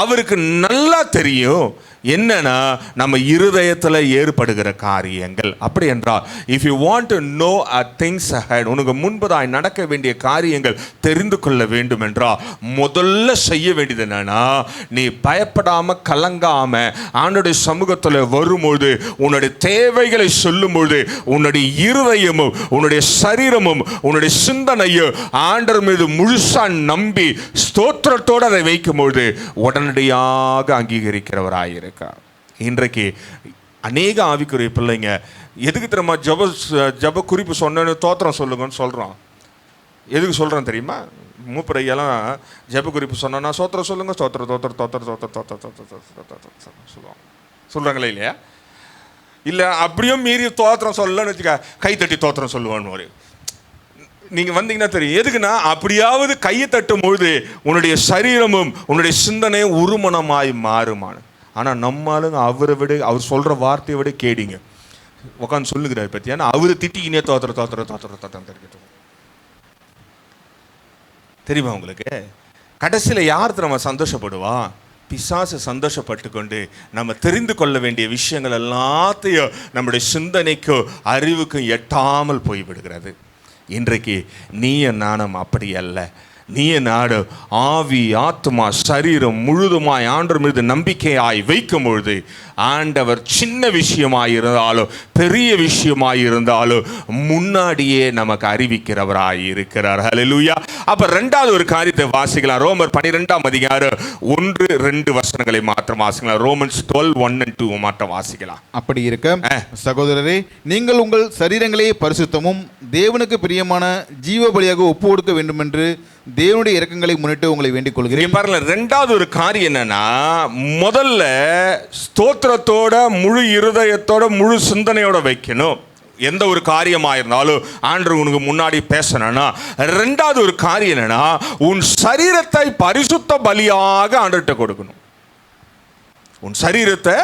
அவருக்கு நல்லா தெரியும் என்னன்னா நம்ம இருதயத்தில் ஏற்படுகிற காரியங்கள். அப்படி என்றால் if you want to know a things ahead, உனக்கு முன்பதாய் நடக்க வேண்டிய காரியங்கள் தெரிந்து கொள்ள வேண்டும் என்றால் முதல்ல செய்ய வேண்டியது என்னன்னா, நீ பயப்படாம கலங்காம ஆண்டோடைய சமூகத்தில் வரும்பொழுது உன்னுடைய தேவைகளை சொல்லும்பொழுது உன்னுடைய இருதயமும் உன்னுடைய சரீரமும் உன்னுடைய சிந்தனையும் ஆண்டவர் மீது முழுசா நம்பி ஸ்தோத்திரத்தோடு அதை வைக்கும்பொழுது உடனடியாக அங்கீகரிக்கிறவராயிருக்க. இன்றைக்கு அநேக ஆவிக்குரிய பிள்ளைங்க எதுக்கு தெரியுமா ஜப குறிப்பு சொன்னு தோத்திரம் சொல்லுங்கன்னு சொல்கிறோம். எதுக்கு சொல்கிறோம் தெரியுமா? மூப்பரையெல்லாம் ஜப குறிப்பு சொன்னா சோத்திரம் சொல்லுங்க, ஸ்தோத்திர தோத்திர தோத்திர தோத்திர தோத்திர தோத்திர சொல்லுவாங்க, சொல்கிறாங்களே இல்லையா? இல்லை அப்படியும் மீறி தோத்திரம் சொல்லலன்னு வச்சுக்க, கைத்தட்டி தோத்திரம் சொல்லுவான்னு ஒரு நீங்க வந்தீங்கன்னா தெரியும். எதுக்குன்னா, அப்படியாவது கையை தட்டும் பொழுது உன்னுடைய சரீரமும் உன்னுடைய சிந்தனையும் உருமனமாய் மாறுமான. ஆனா நம்மளுங்க அவரை விட, அவர் சொல்ற வார்த்தையை விட கேடிங்க உட்காந்து சொல்லுகிறார் பத்தி. ஏன்னா அவரு திட்டிக்கினே தெரியுமா உங்களுக்கு? கடைசியில யார் நம்ம சந்தோஷப்படுவா? பிசாசு சந்தோஷப்பட்டு கொண்டு நம்ம தெரிந்து கொள்ள வேண்டிய விஷயங்கள் எல்லாத்தையும் நம்முடைய சிந்தனைக்கும் அறிவுக்கும் எட்டாமல் போய்விடுகிறது. இன்றைக்கு நீய நாணம் அப்படி அல்ல. நீய நாடு ஆவி ஆத்மா சரீரம் முழுதுமாய் ஆண்டவர் மீது நம்பிக்கையாய் வைக்கும் பொழுது ஆண்டவர் சின்ன விஷயமாய் இருந்தாலும் பெரிய விஷயமாய் இருந்தாலும் முன்னாடியே நமக்கு அறிவிக்கிறவராய் இருக்கிறார். ஹல்லேலூயா. அப்ப ரெண்டாவது ஒரு காரியத்தை வாசிக்கலாம். ரோமர் 12ஆம் அதிகாரம் 1-2 வசனங்களை மாத்திரம் வாசிக்கலாம். ரோமன்ஸ் 12:1-2 மாத்திரம் வாசிக்கலாம். அப்படி இருக்க சகோதரரே, நீங்கள் உங்கள் சரீரங்களே பரிசுத்தமும் தேவனுக்கு பிரியமான ஜீவ பலியாக ஒப்பு கொடுக்க வேண்டும் என்று தேவனுடைய இரக்கங்களை முன்னிட்டு உங்களை வேண்டிக் கொள்கிறேன். பாருங்க, ரெண்டாவது ஒரு காரியம் என்னன்னா, முதல்ல ஸ்தோத்திரத்தோட முழு இருதயத்தோட முழு சிந்தனையோட வைக்கணும். எந்த ஒரு காரியமாக இருந்தாலும் ஆண்டவர் உனக்கு முன்னாடி பேசணும்னா, ரெண்டாவது ஒரு காரியம் என்னன்னா, உன் சரீரத்தை பரிசுத்த பலியாக ஆண்டவர்கிட்ட கொடுக்கணும். உன் சரீரத்தை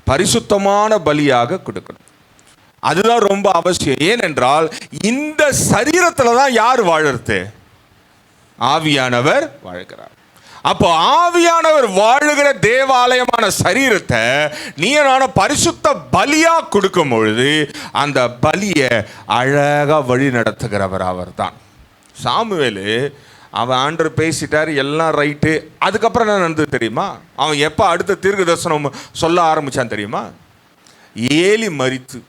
பரிசுத்தமான பலியாக கொடுக்கணும். அதுதான் ரொம்ப அவசியம். ஏனென்றால் இந்த சரீரத்துல தான் யார் வாழறது? ஆவியானவர் வாழ்கிறார். அப்போ ஆவியானவர் வாழுகிற தேவாலயமான சரீரத்தை நீனான பரிசுத்த பலியா கொடுக்கும் பொழுது அந்த பலியை அழகா வழி நடத்துகிறவர் அவர் தான். சாமுவேலு அவன் ஆண்டவர் பேசிட்டார், எல்லாம் ரைட்டு. அதுக்கப்புறம் என்ன நடந்தது தெரியுமா? அவன் எப்போ அடுத்த தீர்க்க தரிசனம் சொல்ல ஆரம்பிச்சான் தெரியுமா? ஏலி மரித்து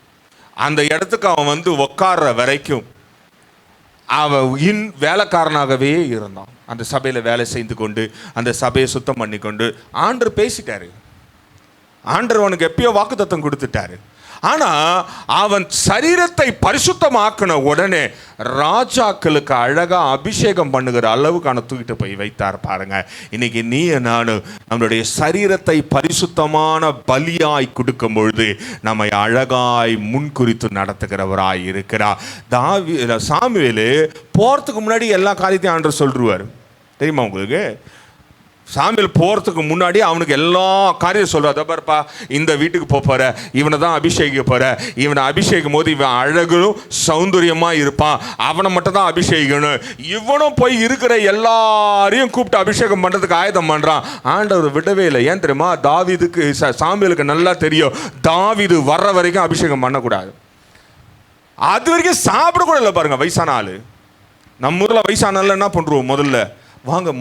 அந்த இடத்துக்கு அவன் வந்து உட்கார்ற வரைக்கும் அவன் வேலைக்காரனாகவே இருந்தான். அந்த சபையில் வேலை செய்து கொண்டு அந்த சபையை சுத்தம் பண்ணி கொண்டு ஆண்டவர் பேசிட்டாரு. ஆண்டவர் அவனுக்கு எப்பயோ வாக்குத்தத்தம் கொடுத்துட்டாரு. ஆனால் அவன் சரீரத்தை பரிசுத்தமாக்கின உடனே ராஜாக்களுக்கு அழகா அபிஷேகம் பண்ணுகிற அளவுக்கான தூக்கிட்டு போய் வைத்தார். பாருங்க, இன்னைக்கு நீ நானும் நம்மளுடைய சரீரத்தை பரிசுத்தமான பலியாய் கொடுக்கும் பொழுது நம்மை அழகாய் முன்குறித்து நடத்துகிறவராய் இருக்கிறார். சாமுவேலு போறதுக்கு முன்னாடி எல்லா காரியத்தையும் ஆண்டவர் சொல்றாரு. தெரியுமா உங்களுக்கு? சாமுவேல் போகிறதுக்கு முன்னாடி அவனுக்கு எல்லா காரியம் சொல்கிறார். பாருப்பா, இந்த வீட்டுக்கு போகிற, இவனை தான் அபிஷேகிக்க போகிற, இவனை அபிஷேகம் போது இவன் அழகும் சௌந்தரியமாக இருப்பான், அவனை மட்டும் தான் அபிஷேகிக்கணும். இவனும் போய் இருக்கிற எல்லாரையும் கூப்பிட்டு அபிஷேகம் பண்ணுறதுக்கு ஆயத்தம் பண்ணுறான். ஆண்டவர் விடவே இல்லை. ஏன் தெரியுமா? தாவீதுக்கு சாமுவேலுக்கு நல்லா தெரியும், தாவீது வர்ற வரைக்கும் அபிஷேகம் பண்ணக்கூடாது. அது வரைக்கும் சாப்பிடக்கூட இல்லை. பாருங்க, வயசான ஆள். நம்ம ஊரில் வயசான ஆள் என்ன பண்ணுறோம்?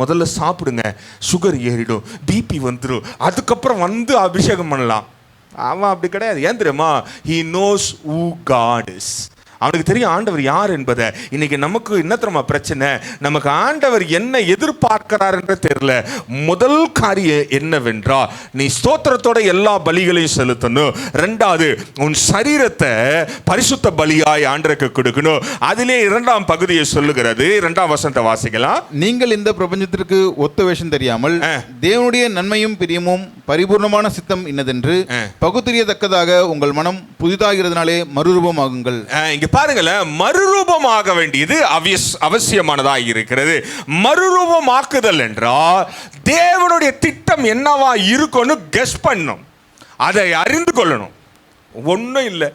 முதல்ல சாப்பிடுங்க, சுகர் ஏறிடும், பிபி வந்துடும், அதுக்கப்புறம் வந்து அபிஷேகம் பண்ணலாம். அவன் அப்படி கிடையாது. ஏன் தெரியுமா? he knows who God is. அவனுக்கு தெரியும் ஆண்டவர் யார் என்பதை. இன்னைக்கு நமக்கு என்ன தெரியுமா பிரச்சனை? நமக்கு ஆண்டவர் என்ன எதிர்பார்க்கிறார் என்று தெரியல. முதல் காரியம் என்னவென்றால், நீ ஸ்தோத்திரத்தோட எல்லா பலிகளையும் செலுத்தணும். ரெண்டாவது, உன் சரீரத்தை பரிசுத்த பலியாய் ஆண்டவருக்கு கொடுக்கணும். அதிலே இரண்டாம் பகுதியை சொல்லுகிறது. இரண்டாம் வசனத்தை வாசிக்கலாம். நீங்கள் இந்த பிரபஞ்சத்திற்கு ஒத்த வேஷம் தெரியாமல் தேவனுடைய நன்மையும் பிரியமும் பரிபூர்ணமான சித்தம் இன்னதென்று பகுத்தறியத்தக்கதாக உங்கள் மனம் புதிதாகிறதுனாலே மறுரூபமாகுங்கள். பாருங்களேன், மறுரூபமாக வேண்டியது அவசியமானதாக இருக்கிறது. மறுரூபமாக்குதல் என்றால் தேவனுடைய திட்டம் என்னவா இருக்கும்னு கெஸ் பண்ணணும், அதை அறிந்து கொள்ளணும். ஒன்றும் இல்லை,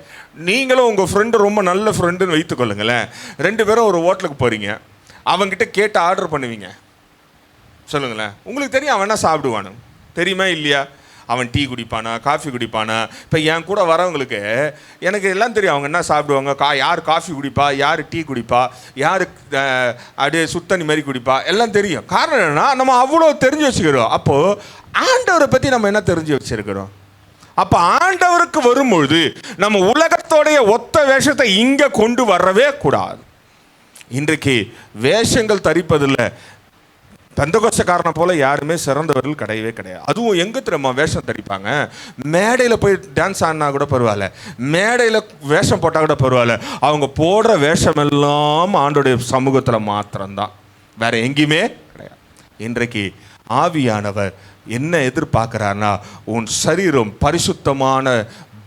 நீங்களும் உங்கள் ஃப்ரெண்டு ரொம்ப நல்ல ஃப்ரெண்டுன்னு வைத்துக்கொள்ளுங்களேன். 2 பேரும் ஒரு ஹோட்டலுக்கு போகிறீங்க, அவங்ககிட்ட கேட்டு ஆர்டர் பண்ணுவீங்க. சொல்லுங்களேன், உங்களுக்கு தெரியும் அவன் என்ன சாப்பிடுவானு தெரியுமா இல்லையா? அவன் டீ குடிப்பானா, காஃபி குடிப்பானா? இப்போ என் கூட வரவங்களுக்கு எனக்கு எல்லாம் தெரியும், அவங்க என்ன சாப்பிடுவாங்க, யார் காஃபி குடிப்பா, யார் டீ குடிப்பா, யார் அப்படியே சுத்தண்ணி மாதிரி குடிப்பா, எல்லாம் தெரியும். காரணம் என்னன்னா, நம்ம அவ்வளோ தெரிஞ்சு வச்சுக்கிறோம். அப்போது ஆண்டவரை பற்றி நம்ம என்ன தெரிஞ்சு வச்சுருக்கிறோம்? அப்போ ஆண்டவருக்கு வரும்பொழுது நம்ம உலகத்தோடைய ஒத்த வேஷத்தை இங்கே கொண்டு வரவே கூடாது. இன்றைக்கு வேஷங்கள் தரிப்பதில்லை. பெந்தகோஸ்தக்காரனை போல யாருமே சிறந்தவர்கள் கிடையவே கிடையாது. அதுவும் எங்கே தெரியுமா வேஷம் தரிப்பாங்க? மேடையில் போய் டான்ஸ் ஆடினா கூட பரவாயில்ல, மேடையில் வேஷம் போட்டால் கூட பரவாயில்ல, அவங்க போடுற வேஷம் எல்லாம் ஆண்டோடைய சமூகத்தில் மாத்திரம்தான், வேற எங்கேயுமே கிடையாது. இன்றைக்கு ஆவியானவர் என்ன எதிர்பார்க்கிறார்னா, உன் சரீரம் பரிசுத்தமான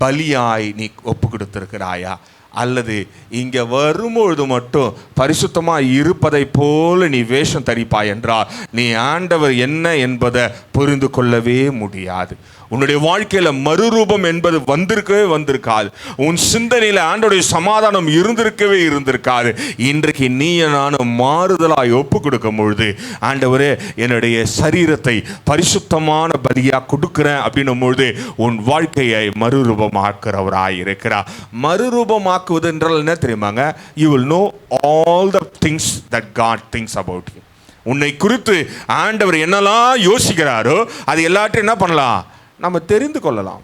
பலியாய் நீ ஒப்பு கொடுத்திருக்கிறாயா? அல்லது இங்கே வரும்பொழுது மட்டும் பரிசுத்தமாக இருப்பதை போல நீ வேஷம் தரிப்பாய் என்றால் நீ ஆண்டவர் என்ன என்பதை புரிந்து கொள்ளவே முடியாது. உன்னுடைய வாழ்க்கையில் மறுரூபம் என்பது வந்திருக்காது. உன் சிந்தனையில் ஆண்டவருடைய சமாதானம் இருந்திருக்காது. இன்றைக்கு நீ நானும் மாறுதலாய் ஒப்பு கொடுக்கும் பொழுது, ஆண்டவரே என்னுடைய சரீரத்தை பரிசுத்தமான பலியாக கொடுக்கிறேன் அப்படின்னும் பொழுது உன் வாழ்க்கையை மறுரூபமாக்குறவராய் இருக்கிறார். மறுரூபமாக்குவது என்றால் என்ன தெரியுமாங்க? You will know all the things that God thinks about you. உன்னை குறித்து ஆண்டவர் என்னெல்லாம் யோசிக்கிறாரோ அது எல்லாத்தையும் என்ன பண்ணலாம்? நம்ம தெரிந்து கொள்ளலாம்.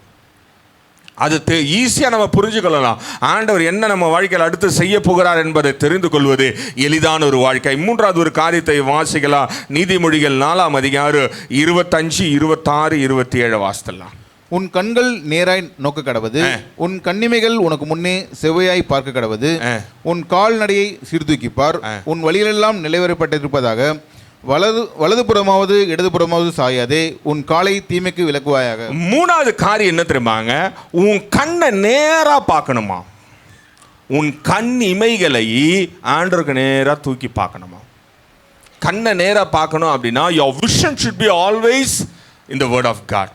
அது ஈஸியாக நம்ம புரிஞ்சு கொள்ளலாம். ஆண்டவர் என்ன நம்ம வாழ்க்கையில் அடுத்து செய்ய போகிறார் என்பதை தெரிந்து கொள்வது எளிதான ஒரு வாழ்க்கை. மூன்றாவது ஒரு காரியத்தை வாசிக்கலாம். நீதிமொழிகள் 4ஆம் அதிகாரம் 25, 26, 27 வாசிக்கலாம். உன் கண்கள் நேராய் நோக்க கடவது, உன் கண்ணிமைகள் உனக்கு முன்னே செவ்வையாய் பார்க்க கடவது, உன் கால்நடையை சீர்தூக்கிப்பார், உன் வழியிலெல்லாம் நிலைவரப்பட்டிருப்பதாக, வலதுபுறமாவது இடதுபுறமாவது சாயாதே, உன் காலை தீமைக்கு விலக்குவாயாக. மூணாவது காரியம் என்ன தெரியுமாங்க? உன் கண்ணை நேரா பார்க்கணுமா? உன் கண் இமைகளை ஆண்டவருக்கு நேரா தூக்கி பார்க்கணுமா? கண்ணை நேரா பார்க்கணும் அப்படின்னா your vision should be always in the word of God.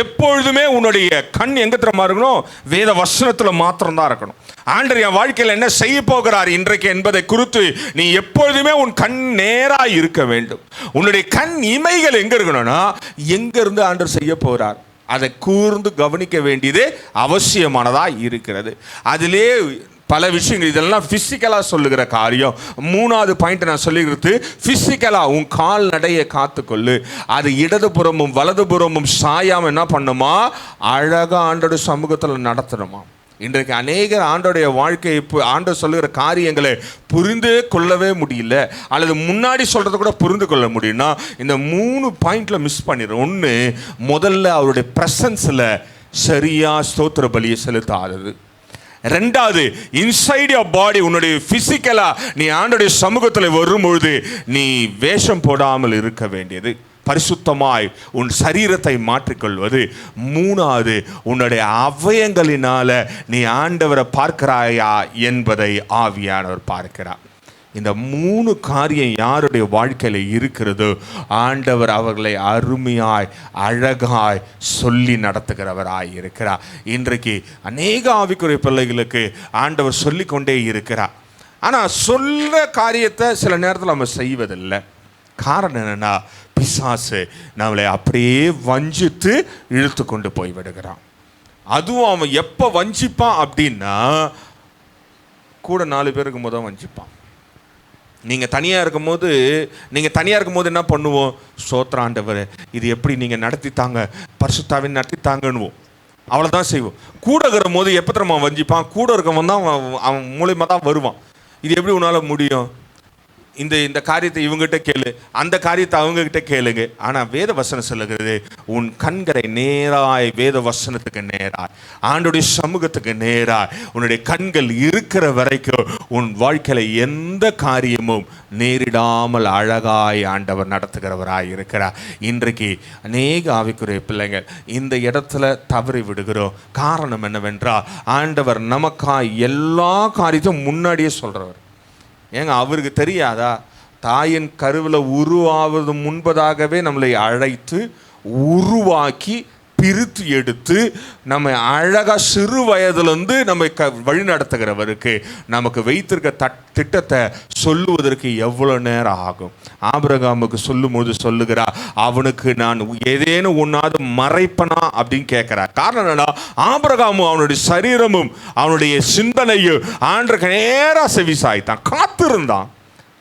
எப்பொழுதுமே உன்னுடைய கண் எங்க தெரியுமா இருக்கணும்? வேத வசனத்தில் மாத்திரம்தான் இருக்கணும். ஆண்டவர் என் வாழ்க்கையில் என்ன செய்ய போகிறார் இன்றைக்கு என்பதை குறித்து நீ எப்பொழுதுமே உன் கண் நேராக இருக்க வேண்டும். உன்னுடைய கண் இமைகள் எங்க இருக்கணும்னா, எங்க இருந்து ஆண்டவர் செய்ய போகிறார் அதை கூர்ந்து கவனிக்க வேண்டியது அவசியமானதா இருக்கிறது. அதிலே பல விஷயங்கள், இதெல்லாம் ஃபிசிக்கலாக சொல்லுகிற காரியம். மூணாவது பாயிண்ட் நான் சொல்லிக்கிறது, ஃபிசிக்கலாக உன் கால் நடையை காத்துக்கொள்ளு. அது இடதுபுறமும் வலதுபுறமும் சாயாமல் என்ன பண்ணுமா? அழகாக ஆண்டோட சமூகத்தில் நடத்தணுமா? இன்றைக்கு அநேகர் ஆண்டோடைய வாழ்க்கையை ஆண்டவர் சொல்லுகிற காரியங்களை புரிந்து கொள்ளவே முடியல, அல்லது முன்னாடி சொல்கிறத கூட புரிந்து கொள்ள முடியும்னா இந்த 3 பாயிண்டில் மிஸ் பண்ணிடுறோம். ஒன்று, முதல்ல அவருடைய ப்ரெசன்ஸில் சரியாக ஸ்தோத்திர பலியை செலுத்தாதது. ரெண்டாவது, இன்சைட் யுவர் பாடி, உன்னுடைய பிசிக்கலா நீ ஆண்டவருடைய சமூகத்தில் வரும்பொழுது நீ வேஷம் போடாமல் இருக்க வேண்டியது, பரிசுத்தமாய் உன் சரீரத்தை மாற்றிக்கொள்வது. மூணாவது, உன்னுடைய அவயங்களினால நீ ஆண்டவரை பார்க்கிறாயா என்பதை ஆவியானவர் பார்க்கிறார். இந்த 3 காரியம் யாருடைய வாழ்க்கையில் இருக்கிறதோ ஆண்டவர் அவர்களை அருமையாய் அழகாய் சொல்லி நடத்துகிறவராய் இருக்கிறார். இன்றைக்கு அநேக ஆவிக்குரிய பிள்ளைகளுக்கு ஆண்டவர் சொல்லி கொண்டே இருக்கிறார். ஆனால் சொல்ல காரியத்தை சில நேரத்தில் நம்ம செய்வதில்லை. காரணம் என்னென்னா, பிசாசு நம்மளை அப்படியே வஞ்சித்து இழுத்து கொண்டு போய் விடுகிறான். அதுவும் அவன் எப்போ வஞ்சிப்பான் அப்படின்னா, கூட 4 பேருக்கு முதல் வஞ்சிப்பான். நீங்கள் தனியாக இருக்கும்போது என்ன பண்ணுவோம்? சோத்ராண்டவர் இது எப்படி நீங்கள் நடத்தித்தாங்க, பரிசுத்தாவின் நடத்தித்தாங்கன்னுவோம். அவ்வளோதான் செய்வோம். கூட இருக்கிற போது எப்போ திறமா வஞ்சிப்பான்? கூட இருக்கவன் தான் அவன் மூலியமாக தான் வருவான். இது எப்படி உன்னால் முடியும்? இந்த காரியத்தை இவங்ககிட்ட கேளு, அந்த காரியத்தை அவங்ககிட்ட கேளுங்க. ஆனால் வேத வசனம் சொல்லுகிறது, உன் கண்களை நேராய் வேத வசனத்துக்கு நேராய் ஆண்டோடைய சமூகத்துக்கு நேராய் உன்னுடைய கண்கள் இருக்கிற வரைக்கும் உன் வாழ்க்கையில் எந்த காரியமும் நேரிடாமல் அழகாய் ஆண்டவர் நடத்துகிறவராய் இருக்கிறார். இன்றைக்கு அநேக ஆவிக்குரிய பிள்ளைங்கள் இந்த இடத்துல தவறி விடுகிறோம். காரணம் என்னவென்றால், ஆண்டவர் நமக்காய் எல்லா காரியத்தையும் முன்னாடியே சொல்கிறவர். ஏங்க, அவருக்கு தெரியாதா? தாயின் கருவில் உருவாவது முன்பதாகவே நம்மளை அழைத்து உருவாக்கி பிரித்து எடுத்து நம்ம அழகாக சிறு வயதுலேருந்து நம்ம வழி நடத்துகிறவருக்கு நமக்கு வைத்திருக்க திட்டத்தை சொல்லுவதற்கு எவ்வளோ நேரம் ஆகும்? ஆபிரகாமுக்கு சொல்லும்போது சொல்லுகிறா, அவனுக்கு நான் ஏதேனும் ஒன்றாவது மறைப்பனா அப்படின்னு கேட்குறார். காரணம் என்னன்னா, ஆபிரகாமும் அவனுடைய சரீரமும் அவனுடைய சிந்தனையும் ஆண்டருக்கு நேராக செவிசாய்த்தான், காத்திருந்தான்.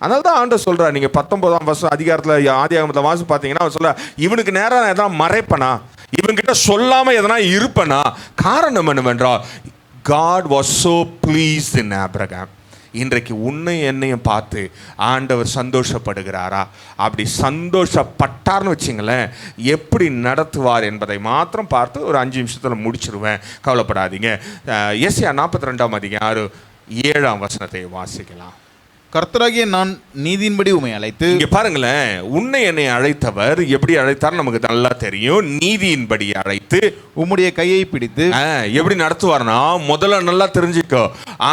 அதனால தான் ஆண்டவர் சொல்கிறார், நீங்கள் 19ஆம் அதிகாரத்தில் ஆதியாகமத்தில் வாசி பார்த்தீங்கன்னா அவர் சொல்ல, இவனுக்கு நேரம் நான் எதனா மறைப்பனா, இவங்கிட்ட சொல்லாமல் எதனா இருப்பனா? காரணம் என்னவென்றால், God was so pleased in Abraham. இன்றைக்கு உன்னை என்னையும் பார்த்து ஆண்டவர் சந்தோஷப்படுகிறாரா? அப்படி சந்தோஷப்பட்டார்னு வச்சிங்களேன், எப்படி நடத்துவார் என்பதை மாத்திரம் பார்த்து ஒரு 5 நிமிஷத்தில் முடிச்சிருவேன், கவலைப்படாதீங்க. ஏசாயா 42ஆம் அதிகாரம் 7ஆம் வசனத்தை வாசிக்கலாம். கர்த்தராகிய நான் நீதியின்படி உம்மை அழைத்து. இங்க பாருங்களேன், உன்னை என்னை அழைத்தவர் எப்படி அழைத்தார் நமக்கு நல்லா தெரியும். நீதியின்படி அழைத்து உம்முடைய கையை பிடித்து. எப்படி நடத்துவார்னா, முதல்ல நல்லா தெரிஞ்சுக்கோ,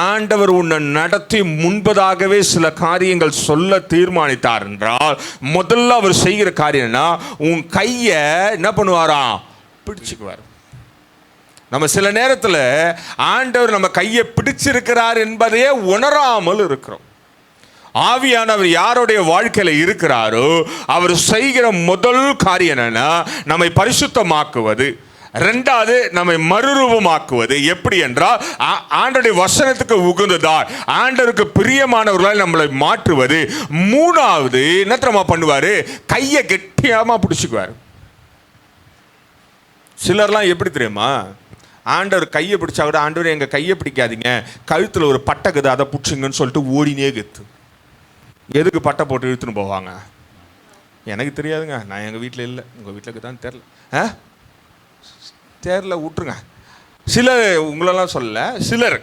ஆண்டவர் உன்னை நடத்தி முன்பதாகவே சில காரியங்கள் சொல்ல தீர்மானித்தார் என்றால் முதல்ல அவர் செய்கிற காரியம்னா உன் கையை என்ன பண்ணுவாராம், பிடிச்சுக்குவார். நம்ம சில நேரத்தில் ஆண்டவர் நம்ம கையை பிடிச்சிருக்கிறார் என்பதையே உணராமல் இருக்கிறோம். ஆவியானவர் யாருடைய வாழ்க்கையில இருக்கிறாரோ அவர் செய்கிற முதல் காரியம் என்னன்னா நம்மை பரிசுத்தமாக்குவது, ரெண்டாவது நம்மை மறுரூபமாக்குவது. எப்படி என்றால் ஆண்டவருடைய வசனத்துக்கு உகந்ததால் ஆண்டவருக்கு பிரியமானவர்களால் நம்மளை மாற்றுவது. மூணாவது என்ன தெரியுமா பண்ணுவாரு, கையை கெட்டியாமா பிடிச்சுக்குவார். சிலர்லாம் எப்படி தெரியுமா, ஆண்டவர் கையை பிடிச்சா கூட ஆண்டவர் எங்க கையை பிடிக்காதீங்க, கழுத்துல ஒரு பட்டை கதை அதை பிடிச்சிங்கன்னு சொல்லிட்டு ஓடினே கெத்து. எதுக்கு பட்டை போட்டு இழுத்துன்னு போவாங்க எனக்கு தெரியாதுங்க, நான் எங்கள் வீட்டில் இல்லை, உங்கள் வீட்டில் தான் தெரில விட்டுருங்க. சிலர் உங்களெல்லாம் சொல்லலை, சிலர்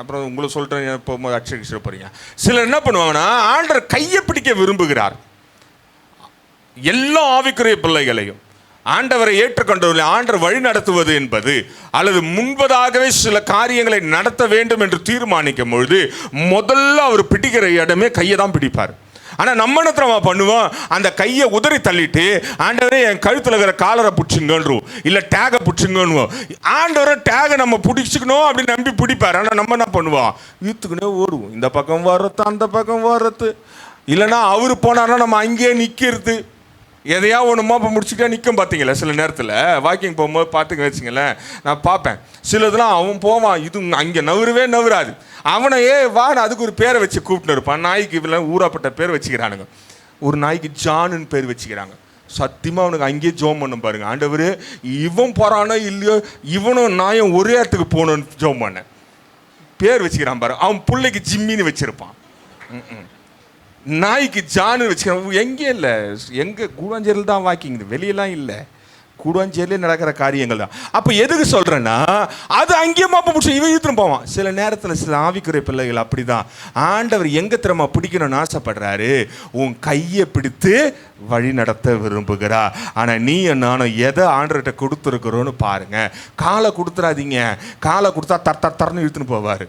அப்புறம் உங்களை சொல்கிறேன் போகும்போது அடிச்சு போகிறீங்க. சிலர் என்ன பண்ணுவாங்கன்னா ஆண்டவர் கையை பிடிக்க விரும்புகிறார். எல்லா ஆவிக்குரிய பிள்ளைகளையும் ஆண்டவரை ஏற்றுக்கொண்டவர்களை ஆண்டவர் வழி நடத்துவது என்பது அல்லது முன்பதாகவே சில காரியங்களை நடத்த வேண்டும் என்று தீர்மானிக்கும் பொழுது முதல்ல அவர் பிடிக்கிற இடமே கையை தான் பிடிப்பார். ஆனால் நம்ம என்ன பண்ணுவோம், அந்த கையை உதறி தள்ளிட்டு ஆண்டவரே என் கழுத்தில் இருக்கிற காலரை பிடிச்சிங்கன்றோம், இல்லை டேகை பிடிச்சிங்கன்னுவோம். ஆண்டவரை டேகை நம்ம பிடிச்சிக்கணும் அப்படின்னு நம்பி பிடிப்பார். ஆனால் நம்ம என்ன பண்ணுவோம், இழுத்துக்குனே ஓடுவோம், இந்த பக்கம் வர்றது அந்த பக்கம் வர்றது. இல்லைன்னா அவர் போனார்னா நம்ம அங்கேயே நிற்கிறது. எதையா ஒன்றுமா இப்போ முடிச்சுக்கிட்டே நிற்கும். பார்த்தீங்களா சில நேரத்தில் வாக்கிங் போகும்போது பார்த்துக்க வச்சுங்களேன், நான் பார்ப்பேன் சிலதெல்லாம் அவன் போவான், இது அங்கே நவராது. அவனை வா, அதுக்கு ஒரு பேரை வச்சு கூப்பிட்டு இருப்பான். நாய்க்கு இவெல்லாம் ஊறாப்பட்ட பேர் வச்சுக்கிறானுங்க. ஒரு நாய்க்கு ஜானுன்னு பேர் வச்சுக்கிறாங்க. சத்தியமாக அவனுக்கு அங்கேயே ஜோம் பண்ணும் பாருங்க, ஆண்டவர் இவன் போகிறானோ இல்லையோ இவனும் நாயும் ஒரே இடத்துக்கு போகணுன்னு ஜோம் பண்ண பேர் வச்சுக்கிறான் பாரு. அவன் பிள்ளைக்கு ஜிம்மின்னு வச்சுருப்பான், நாய்க்கு ஜானு வச்சுக்கிறான். எங்கே இல்லை, எங்கே கூடாஞ்சேரியில் தான் வாக்கிங், வெளியெல்லாம் இல்லை, கூடாஞ்சேரியிலே நடக்கிற காரியங்கள் தான். அப்போ எதுக்கு சொல்கிறேன்னா அது அங்கேயே மாப்ப முடிச்சு இவன் இழுத்துன்னு போவான். சில நேரத்தில் சில ஆவிக்குரிய பிள்ளைகள் அப்படி தான். ஆண்டவர் எங்கே திறமா பிடிக்கணும்னு ஆசைப்படுறாரு, உன் கையை பிடித்து வழி நடத்த விரும்புகிறா. ஆனால் நீ நானும் எதை ஆண்டவர்கிட்ட கொடுத்துருக்குறோன்னு பாருங்கள். காலை கொடுத்துறாதீங்க, காலை கொடுத்தா தரன்னு இழுத்துன்னு போவார்.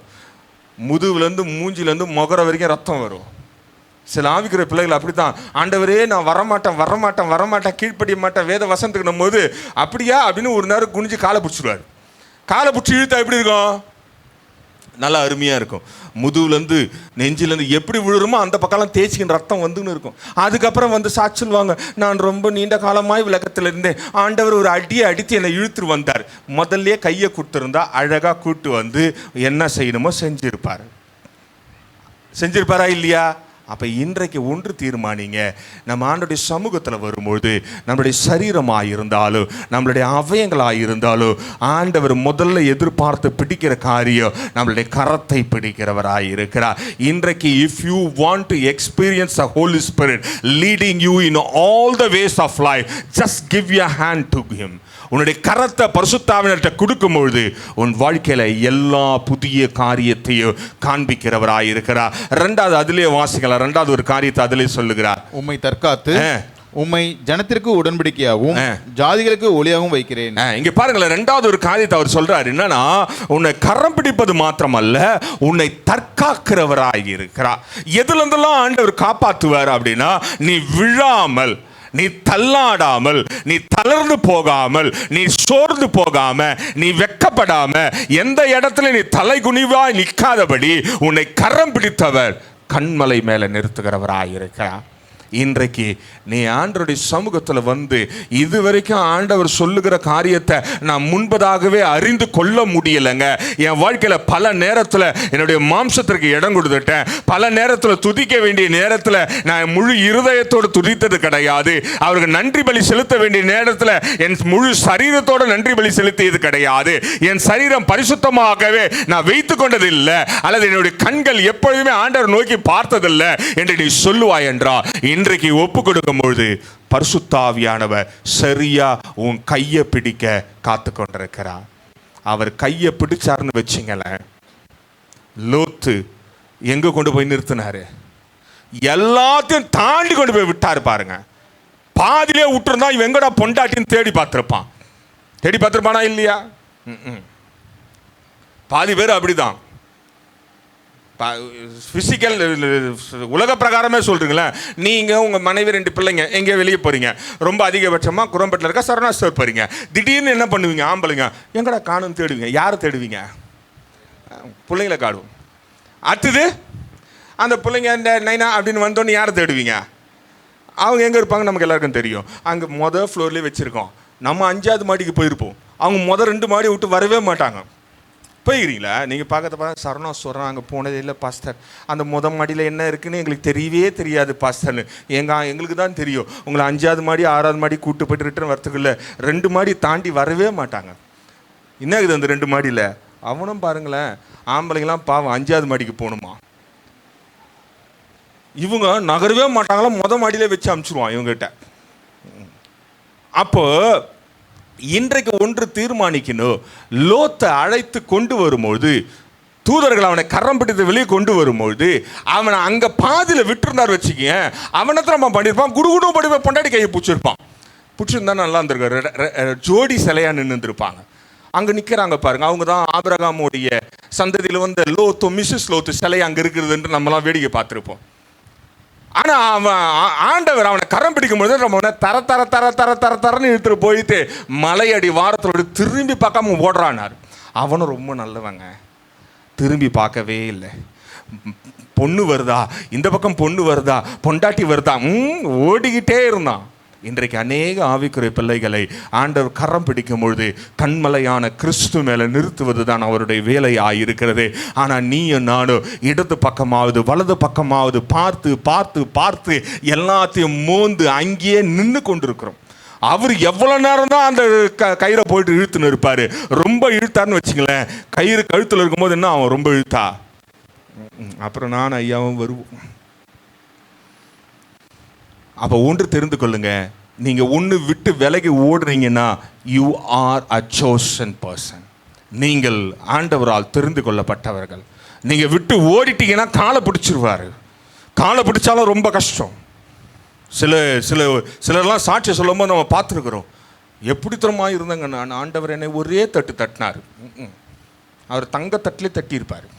முதுகுலேருந்து மூஞ்சிலேருந்து முகர வரைக்கும் ரத்தம் வரும். சில ஆவிக்கிற பிள்ளைகள் அப்படி தான், ஆண்டவரே நான் வரமாட்டேன் கீழ்ப்படிய மாட்டேன் வேத வசனத்துக்கு போது அப்படியா அப்படின்னு ஒரு நேரம் குனிஞ்சு காலை பிடிச்சிடுவார். காலை பிடிச்சி இழுத்தா எப்படி இருக்கும், நல்லா அருமையாக இருக்கும். முதுகுலேருந்து நெஞ்சிலேருந்து எப்படி விழுறமோ அந்த பக்கம்லாம் தேய்ச்சிக்கின்ற ரத்தம் வந்துன்னு இருக்கும். அதுக்கப்புறம் வந்து சாட்சில்வாங்க, நான் ரொம்ப நீண்ட காலமாய் விளக்கத்தில் இருந்தேன், ஆண்டவர் ஒரு அடியை அடித்து என்னை இழுத்துட்டு வந்தார். முதல்ல கையை கொடுத்துருந்தா அழகாக கூட்டு வந்து என்ன செய்யணுமோ செஞ்சிருப்பாரா இல்லையா? அப்போ இன்றைக்கு ஒன்று தீர்மானிங்க, நம்ம ஆண்டவருடைய சமூகத்தில் வரும்பொழுது நம்மளுடைய சரீரமாக இருந்தாலும் நம்மளுடைய அவயங்களாக இருந்தாலும் ஆண்டவர் முதல்ல எதிர்பார்த்து பிடிக்கிற காரியம் நம்மளுடைய கரத்தை பிடிக்கிறவராக இருக்கிறார். இன்றைக்கு if you want to experience the Holy Spirit leading you in all the ways of life, just give your hand to him. உன்னுடைய கரத்தை பரிசுத்தாவினர்கிட்ட கொடுக்கும்பொழுது உன் வாழ்க்கையில எல்லா புதிய காரியத்தையும் காண்பிக்கிறவராய் இருக்கிறார். ரெண்டாவது அதிலே வாசிக்கலாம், ரெண்டாவது ஒரு காரியத்தை அதிலே சொல்லுகிறார், உம்மை தற்காத்து உம்மை ஜனத்திற்கு உடன்படிக்கையாகவும் ஜாதிகளுக்கு ஒளியாகவும் வைக்கிறேன். இங்க பாருங்களேன், ரெண்டாவது ஒரு காரியத்தை அவர் சொல்றாரு, என்னன்னா உன்னை கரம் பிடிப்பது மாத்திரமல்ல உன்னை தற்காக்கிறவராய் இருக்கிறார். எதுல இருந்தெல்லாம் ஆண்டவர் காப்பாற்றுவார் அப்படின்னா, நீ விழாமல், நீ தள்ளாடாமல், நீ தளர்ந்து போகாமல், நீ சோர்ந்து போகாம, நீ வெக்கப்படாம, எந்த இடத்துல நீ தலை குனிவாய் நிற்காதபடி உன்னை கரம் பிடித்தவர் கண்மலை மேல நிறுத்துகிறவராயிருக்கிறார். இன்றைக்கு நீ ஆண்டவருடைய சமூகத்தில் வந்து இதுவரைக்கும் ஆண்டவர் சொல்லுகிற காரியத்தை நான் முன்பதாகவே அறிந்து கொள்ள முடியலைங்க. என் வாழ்க்கையில் பல நேரத்தில் என்னுடைய மாம்சத்திற்கு இடம் கொடுத்துட்டேன், பல நேரத்தில் துதிக்க வேண்டிய நேரத்தில் நான் முழு இருதயத்தோடு துதித்தது கிடையாது, அவருக்கு நன்றி பலி செலுத்த வேண்டிய நேரத்தில் என் முழு சரீரத்தோடு நன்றி பலி செலுத்தியது கிடையாது, என் சரீரம் பரிசுத்தமாகவே நான் வைத்து கொண்டதில்லை, அல்லது என்னுடைய கண்கள் எப்பொழுதுமே ஆண்டவர் நோக்கி பார்த்ததில்லை என்று நீ சொல்லுவாய் என்றால் இன்றைக்கு ஒப்பு கொடுக்கும் பொழுது பரிசுத்த ஆவியானவர் சரியா உன் கையை பிடிக்க காத்து கொண்டிருக்கிறார். அவர் கையை பிடிச்சாருன்னு வச்சிங்களேன், லோத்து எங்க கொண்டு போய் நிறுத்தினாரு, எல்லாத்தையும் தாண்டி கொண்டு போய் விட்டாரு பாருங்க. பாதிலே விட்டுருந்தா இவன் எங்கடா பொண்டாட்டின்னு தேடி பார்த்திருப்பானா இல்லையா? பாதி பேர் அப்படிதான். பிசிக்கல் உலக பிரகாரமே சொல்றீங்களேன். நீங்க உங்க மனைவி 2 பிள்ளைங்க எங்கே வெளியே போறீங்க, ரொம்ப அதிகபட்சமா குரம்பட்டில் இருக்க சரவணா ஸ்டோர் போறீங்க. திடீர்னு என்ன பண்ணுவீங்க? ஆம்பளைங்க எங்கடா காணும் தேடுவீங்க. யாரை தேடுவீங்க? பிள்ளைங்களை காடும். அடுத்தது அந்த பிள்ளைங்க இந்த நைனா அப்படின்னு வந்தோன்னு யாரை தேடுவீங்க? அவங்க எங்கே இருப்பாங்க நமக்கு எல்லாருக்கும் தெரியும். அங்கே மொதல் ஃப்ளோர்லேயே வச்சுருக்கோம். நம்ம 5வது மாடிக்கு போயிருப்போம். அவங்க மொதல் 2 மாடி விட்டு வரவே மாட்டாங்க. போய்கிறீங்களா? நீங்கள் பார்க்க சரணா சொல்கிறேன் அங்கே போனதே இல்லை பாஸ்டர். அந்த மாடியில் என்ன இருக்குன்னு எங்களுக்கு தெரியவே தெரியாது பாஸ்டர்னு. எங்களுக்கு தான் தெரியும். உங்களை 5வது மாடி 6வது மாடி கூப்பிட்டு போய்ட்டு ரிட்டர்ன் வரத்துக்குள்ள 2 மாடி தாண்டி வரவே மாட்டாங்க. என்ன இருக்குது அந்த 2 மாடியில்? அவனும் பாருங்களேன், ஆம்பளைங்களாம் பாவம் 5வது மாடிக்கு போகணுமா. இவங்க நகரவே மாட்டாங்களாம், மாடியிலே வச்சு அனுப்பிச்சிடுவான் இவங்ககிட்ட. அப்போ இன்றைக்கு ஒன்று தீர்மானிக்கணும். லோத்தை அழைத்து கொண்டு வரும்பொழுது, தூதர்கள் அவனை கரம் பிடித்து வெளியே கொண்டு வரும்பொழுது, அவனை அங்கே பாதியில் விட்டுருந்தார் வச்சுக்க, அவனை தான் நம்ம பண்ணியிருப்பான். குடுகுடும் படி பொண்டாடி கையை பிடிச்சிருப்பான். பிடிச்சிருந்தா நல்லா இருந்திருக்காரு. ஜோடி சிலையாக நின்றுருப்பாங்க. அங்கே நிற்கிறாங்க பாருங்க. அவங்க தான் ஆபிரகாமுடைய சந்ததியில் வந்த லோத்து, மிஸ்ஸஸ் லோத்து சிலை அங்கே இருக்கிறதுன்ட்டு நம்மளாம் வேடிக்கை பார்த்துருப்போம். ஆனால் அவன் ஆண்டவர் அவனை கரம் பிடிக்கும்போது நம்ம தர தர தர தர தர தரன்னு இழுத்துட்டு போயிட்டு மலையடி வாரத்தோடு திரும்பி பார்க்காம ஓடுறானார். அவனும் ரொம்ப நல்லவங்க, திரும்பி பார்க்கவே இல்லை. பொண்ணு வருதா, இந்த பக்கம் பொண்ணு வருதா, பொண்டாட்டி வருதா, ஓடிக்கிட்டே இருந்தான். இன்றைக்கு அநேக ஆவிக்குரிய பிள்ளைகளை ஆண்டவர் கரம் பிடிக்கும் பொழுது கண்மலையான கிறிஸ்து மேலே நிறுத்துவது தான் அவருடைய வேலையாக இருக்கிறது. ஆனால் நீயும் நானும் இடது பக்கமாவது வலது பக்கமாவது பார்த்து பார்த்து பார்த்து எல்லாத்தையும் மோந்து அங்கேயே நின்று கொண்டிருக்கிறோம். அவர் எவ்வளோ நேரம் தான் அந்த கயிறை போயிட்டு இழுத்துன்னு இருப்பார். ரொம்ப இழுத்தாருன்னு வச்சுங்களேன், கயிறு கழுத்தில் இருக்கும்போது என்ன அவன் ரொம்ப இழுத்தா, அப்புறம் நான் ஐயாவும் வருவோம். அப்போ ஒன்று தெரிந்து கொள்ளுங்க, நீங்கள் ஒன்று விட்டு விலகி ஓடுறீங்கன்னா you are a chosen person. நீங்கள் ஆண்டவரால் தெரிந்து கொள்ளப்பட்டவர்கள். நீங்கள் விட்டு ஓடிட்டீங்கன்னா காலை பிடிச்சிருவார். காலை பிடிச்சாலும் ரொம்ப கஷ்டம். சிலர்லாம் சாட்சி சொல்லும் போது நம்ம பார்த்துருக்குறோம். எப்படி தரமாக இருந்தாங்க, நான் ஆண்டவர் என்னை ஒரே தட்டினார். அவர் தங்க தட்டிலே தட்டியிருப்பார்.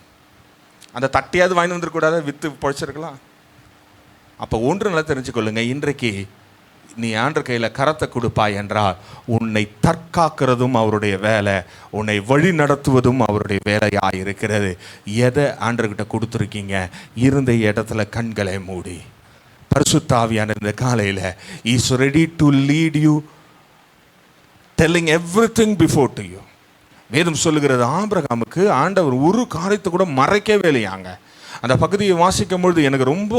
அந்த தட்டியாவது வாங்கி வந்துருக்கூடாது, விற்று பழிச்சிருக்கலாம். அப்போ ஒன்று நல்லா தெரிஞ்சுக்கொள்ளுங்க, இன்றைக்கு நீ ஆண்டவர் கையில் கரத்தை கொடுப்பாய் என்றால் உன்னை தற்காக்கிறதும் அவருடைய வேலை, உன்னை வழி நடத்துவதும் அவருடைய வேலையாக இருக்கிறது. எதை ஆண்டவர்கிட்ட கொடுத்துருக்கீங்க? இருந்த இடத்துல கண்களை மூடி, பரிசுத்த ஆவியான இந்த காலையில் is ready to lead you, telling everything before to you. வேதம் சொல்லுகிறது, ஆபிரகாமுக்கு ஆண்டவர் ஒரு காரியத்தை கூட மறைக்கவே இல்லையாங்க. அந்த பகுதியை வாசிக்கும் பொழுது எனக்கு ரொம்ப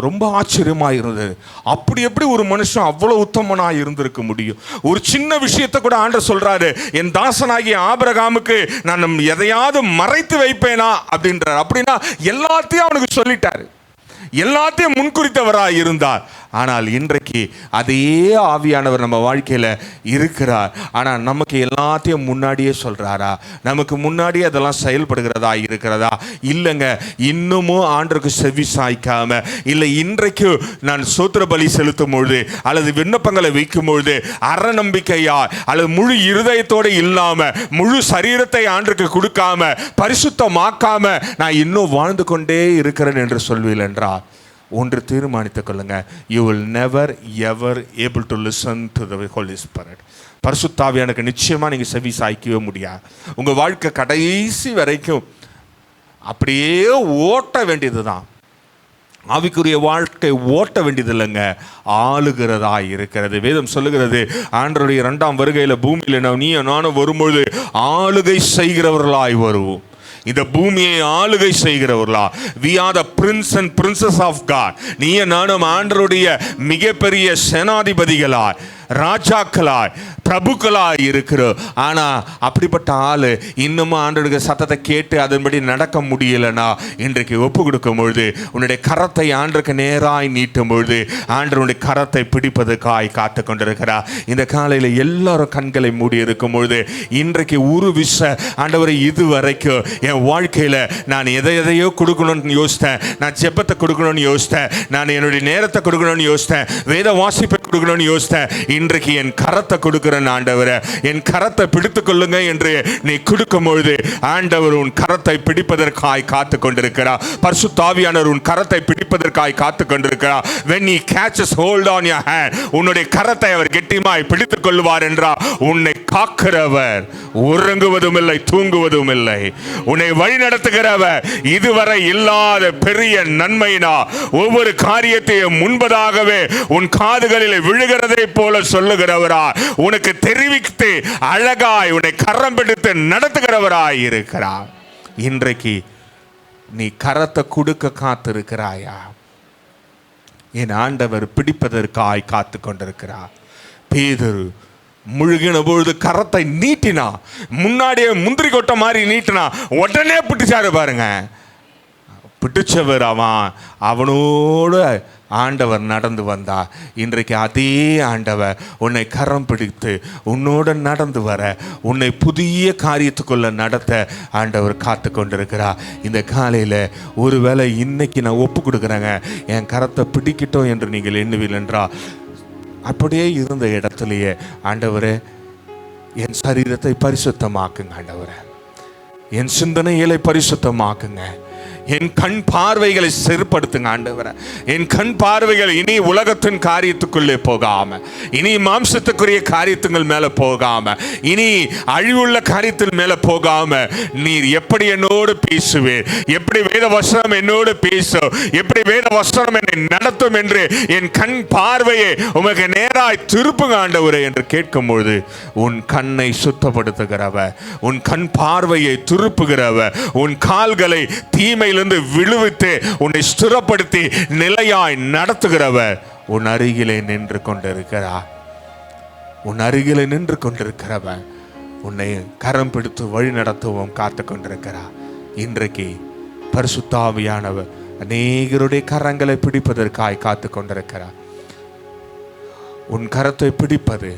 ரொம்ப ஆச்சரியமாக இருந்தது. அப்படி எப்படி ஒரு மனுஷன் அவ்வளோ உத்தமனாக இருந்திருக்க முடியும்? ஒரு சின்ன விஷயத்தை கூட ஆண்டவர் சொல்கிறாரு, என் தாசனாகிய ஆபிரகாமுக்கு நான் எதையாவது மறைத்து வைப்பேனா அப்படின்றார். அப்படின்னா எல்லாத்தையும் அவனுக்கு சொல்லிட்டாரு, எல்லாத்தையும் முன்குறித்தவராக இருந்தார். ஆனால் இன்றைக்கு அதே ஆவியானவர் நம்ம வாழ்க்கையில் இருக்கிறார். ஆனால் நமக்கு எல்லாத்தையும் முன்னாடியே சொல்கிறாரா? நமக்கு முன்னாடியே அதெல்லாம் செயல்படுகிறதா இருக்கிறதா? இல்லைங்க, இன்னமும் ஆண்டருக்கு செவி சாய்க்காம, இல்லை இன்றைக்கு நான் சோத்திர பலி செலுத்தும் பொழுது அல்லது விண்ணப்பங்களை வைக்கும் பொழுது அறநம்பிக்கையா அல்லது முழு இருதயத்தோடு இல்லாமல் முழு சரீரத்தை ஆண்டருக்கு கொடுக்காம பரிசுத்தமாக்காம நான் இன்னும் வாழ்ந்து கொண்டே இருக்கிறேன் என்று சொல்வீர்கள் என்றால் ஒன்று தீர்மானித்துக் கொள்ளுங்க, you will never ever able to listen to the Holy Spirit. பரிசுத்த ஆவியானவருக்கு நிச்சயமாக நீங்கள் செவி சாய்க்கவே முடியாது. உங்கள் வாழ்க்கை கடைசி வரைக்கும் அப்படியே ஓட்ட வேண்டியது தான். ஆவிக்குரிய வாழ்க்கை ஓட்ட வேண்டியது இல்லைங்க, ஆளுகிறதா இருக்கிறது. வேதம் சொல்லுகிறது, ஆண்டவருடைய 2ஆம் வருகையில் பூமியில் நீயும் நானும் வரும்பொழுது ஆளுகை செய்கிறவர்களாய் வருவோம். இந்த பூமியை ஆளுகை செய்கிறவர்களா? we are the prince and princess of God. நீ நானும் ஆண்டவருடைய மிகப்பெரிய சேனாதிபதிகளா. ராஜாக்களாய் பிரபுக்களாய் இருக்கிறோம். ஆனா அப்படிப்பட்ட ஆளு இன்னமும் ஆண்டவருடைய சத்தத்தை கேட்டு அதன்படி நடக்க முடியலனா இன்றைக்கு ஒப்பு கொடுக்கும் பொழுது உன்னுடைய கரத்தை ஆண்டவருக்கு நேராய் நீட்டும் பொழுது ஆண்டவருடைய கரத்தை பிடிப்பதற்காய் காத்து கொண்டிருக்கிறார். இந்த காலையில் எல்லாரும் கண்களை மூடி இருக்கும் பொழுது இன்றைக்கு ஒரு விஷயம் ஆண்டவரை இதுவரைக்கும் என் வாழ்க்கையில் நான் எதையோ கொடுக்கணும்னு யோசித்தேன், நான் ஜெபத்தை கொடுக்கணும்னு யோசித்தேன், நான் என்னுடைய நேரத்தை கொடுக்கணும்னு யோசித்தேன், வேத வாசிப்பை கொடுக்கணும்னு யோசித்தேன். இன்றைக்கு என் கரத்தை கொடுக்கிறேன் ஆண்டவரை, என் கரத்தை பிடித்துக் கொள்ளுங்க என்று நீ கொடுக்கும் பொழுது ஆண்டவர் உன் கரத்தை பிடிப்பதற்காய் காத்து கொண்டிருக்கிறார். பரிசுத்த ஆவியானவர் உன் கரத்தை பிடிப்பதற்காய் காத்து கொண்டிருக்கிறார். when he catches hold on your hand, உன்னுடைய கரத்தை அவர் கெட்டிமாய் பிடித்துக் கொள்வார் என்றால் உன்னை காக்கிறவர் உறங்குவதும் இல்லை தூங்குவதும் இல்லை. உன்னை வழி நடத்துகிறவர் இதுவரை இல்லாத பெரிய நன்மையினா ஒவ்வொரு காரியத்தையும் முன்பதாகவே உன் காதுகளில் விழுகிறதை போல சொல்லுகிறவரா உனக்கு தெரிவித்து அழகாய் உன்னை கரம் பிடித்து நடத்துகிறவராய் இருக்கிறார். இன்றைக்கு நீ கரத்தை கொடுக்க காத்திருக்கிறாயா? என் ஆண்டவர் பிடிப்பதற்காய் காத்து கொண்டிருக்கிறார். பேதுரு முழுகின பொழுது கரத்தை நீட்டினா, முன்னாடியே முந்திரி கொட்ட மாதிரி நீட்டினா, உடனே பிடிச்சாரு பாருங்க. பிடிச்சவர் அவனோடு ஆண்டவர் நடந்து வந்தா. இன்றைக்கு அதே ஆண்டவர் உன்னை கரம் பிடித்து உன்னோட நடந்து வர, உன்னை புதிய காரியத்துக்குள்ள நடத்த ஆண்டவர் காத்து கொண்டிருக்கிறார். இந்த காலையில் ஒருவேளை இன்னைக்கு நான் ஒப்பு கொடுக்குறேங்க, என் கரத்தை பிடிக்கிட்டோம் என்று நீங்கள் எண்ணுவீர்கள் என்றால் அப்படியே இருந்த இடத்துலையே ஆண்டவரே என் சரீரத்தை பரிசுத்தமாக்குங்க, ஆண்டவரே என் சிந்தனைகளை பரிசுத்தமாக்குங்க, என் கண் பார்வைகளை செருப்படுத்துங்க ஆண்டவரே. என் கண் பார்வைகள் இனி உலகத்தின் காரியத்துக்குள்ளே போகாம, இனி மாம்சத்துக்குரிய காரியத்துங்கள் மேல போகாம, இனி அழிவுள்ள காரியத்தின் மேல போகாம நீர் எப்படி என்னோடு பேசுவீர், எப்படி வேத வசனம் என்னோடு பேசும், எப்படி வேத வசனம் என்னை நடத்தும் என்று என் கண் பார்வையை உமக்கு நேராய் திருப்புங்க ஆண்டவரே என்று கேட்கும்பொழுது உன் கண்ணை சுத்தப்படுத்துகிறவர், உன் கண் பார்வையை திருப்புகிறவர், உன் கால்களை தீமை விழுவித்து உன்னை ஸ்திரப்படுத்தி நிலையாய் நடத்துகிறவர் உன் அருகிலே நின்று கொண்டிருக்கிறார். உன் அருகிலே நின்று கொண்டிருக்கிறவர் உன்னை கரம் பிடித்து வழி நடத்தவும் காத்து கொண்டிருக்கிறார். இன்றைக்கு பரிசுத்த ஆவியானவர் அநேகருடைய கரங்களை பிடிப்பதற்காய் காத்து கொண்டிருக்கிறார். உன் கரத்தை பிடிப்பது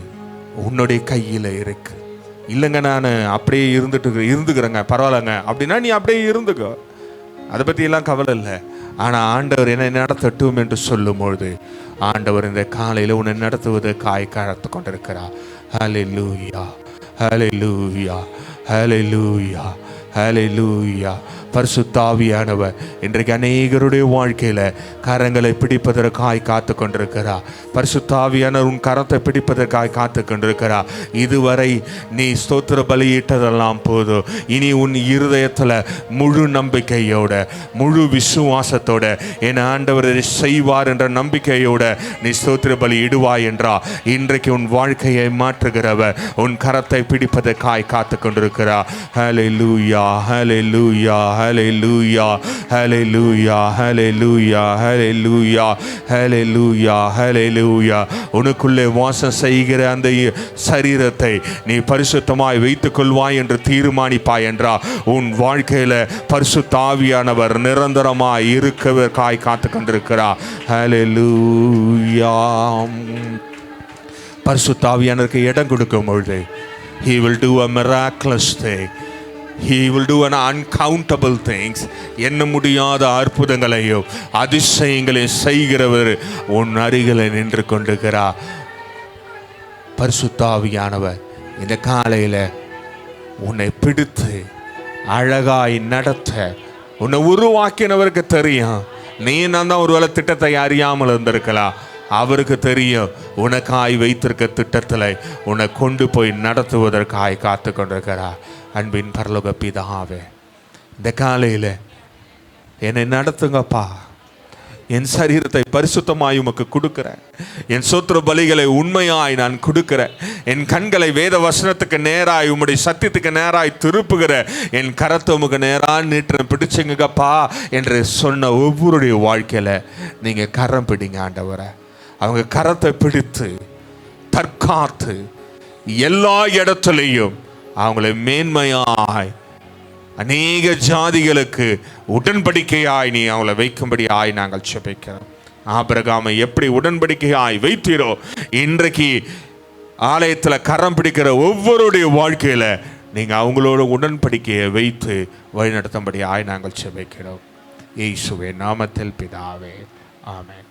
உன்னுடைய கையில் இருக்கு. இல்லைங்க நான் அப்படியே இருந்துக்கிறேங்க பரவாயில்லங்க அப்படின்னா நீ அப்படியே இருந்துக்கோ, அதை பற்றி எல்லாம் கவலை இல்லை. ஆனால் ஆண்டவர் என்னை நடத்தட்டும் என்று சொல்லும் பொழுது ஆண்டவர் இந்த காலையில் உன்னை நடத்துவதற்காய் காத்து கொண்டிருக்கிறார். ஹல்லேலூயா, ஹல்லேலூயா, ஹல்லேலூயா, ஹல்லேலூயா. பரிசுத்த ஆவியானவர் இன்றைக்கு அநேகருடைய வாழ்க்கையில கரங்களை பிடிப்பதற்காய் காத்து கொண்டிருக்கிறார். பரிசுத்த ஆவியானவர் உன் கரத்தை பிடிப்பதற்காய் காத்து கொண்டிருக்கிறார். இதுவரை நீ ஸ்தோத்திர பலியிட்டதெல்லாம் போதும், இனி உன் இருதயத்தில் முழு நம்பிக்கையோட முழு விசுவாசத்தோட என் ஆண்டவர் செய்வார் என்ற நம்பிக்கையோட நீ ஸ்தோத்திர பலி இடுவாய் என்றால் இன்றைக்கு உன் வாழ்க்கையை மாற்றுகிறவர் உன் கரத்தை பிடிப்பதற்காய் காத்து கொண்டிருக்கிறார். ஹல்லேலூயா, ஹல்லேலூயா, hallelujah, hallelujah, hallelujah, hallelujah, hallelujah, hallelujah. உனக்குள்ளே வாசம் செய்கிற அந்த சரீரத்தை நீ பரிசுத்தமாய் வைத்துக் கொள்வாய் என்று தீர்மானிப்பாய் என்றால் உன் வாழ்க்கையில பரிசுத்த ஆவியானவர் நிரந்தரமாய் இருக்கவர்காய் காத்து கொண்டிருக்கிறார். ஹல்லேலூயா. பரிசுத்த ஆவியானவருக்கு இடம் கொடுக்கும் பொழுது he will do a miraculous thing. He will do an uncountable things. எண்ண முடியாத அற்புதங்களையும் அதிசயங்களையும் செய்கிறவர் உன் அருகில் நின்று கொண்டிருக்கிறார். பரிசுத்த ஆவியானவர் இந்த காலையில் உன்னை பிடித்து அழகாய் நடத்த உன்னை உருவாக்கினவருக்கு தெரியும். நீ நான் தான் ஒருவேளை திட்டத்தை அறியாமல் இருந்திருக்கலாம், அவருக்கு தெரியும் உனக்காய் வைத்திருக்க திட்டத்தில் உன்னை கொண்டு போய் நடத்துவதற்காய் காத்து கொண்டிருக்கிறார். அன்பின் பரலோக பிதாவே, இந்த காலையில் என்னை நடத்துங்கப்பா. என் சரீரத்தை பரிசுத்தமாய் உமக்கு கொடுக்கிறேன். என் சோத்திர பலிகளை உண்மையாய் நான் கொடுக்கிறேன். என் கண்களை வேத வசனத்துக்கு நேராய் உம்முடைய சத்தியத்துக்கு நேராய் திருப்புகிற என் கரத்தை உமக்கு நேராக நீட்டு பிடிச்சுங்கப்பா என்று சொன்ன ஒவ்வொருடைய வாழ்க்கையில் நீங்கள் கரம் பிடிங்க ஆண்டவரை. அவங்க கரத்தை பிடித்து தற்காத்து எல்லா இடத்துலையும் அவங்களை மேன்மையாய் அநேக ஜாதிகளுக்கு உடன்படிக்கையாய் நீ அவளை வைக்கும்படியாய் நாங்கள் ஜெபிக்கிறோம். ஆபிரகாமை எப்படி உடன்படிக்கையாய் வைத்தீரோ, இன்றைக்கு ஆலயத்தில் கரம் பிடிக்கிற ஒவ்வொருடைய வாழ்க்கையில நீங்க அவங்களோட உடன்படிக்கையை வைத்து வழிநடத்தும்படியாய் நாங்கள் ஜெபிக்கிறோம். இயேசுவின் நாமத்தில் பிதாவே, ஆமென்.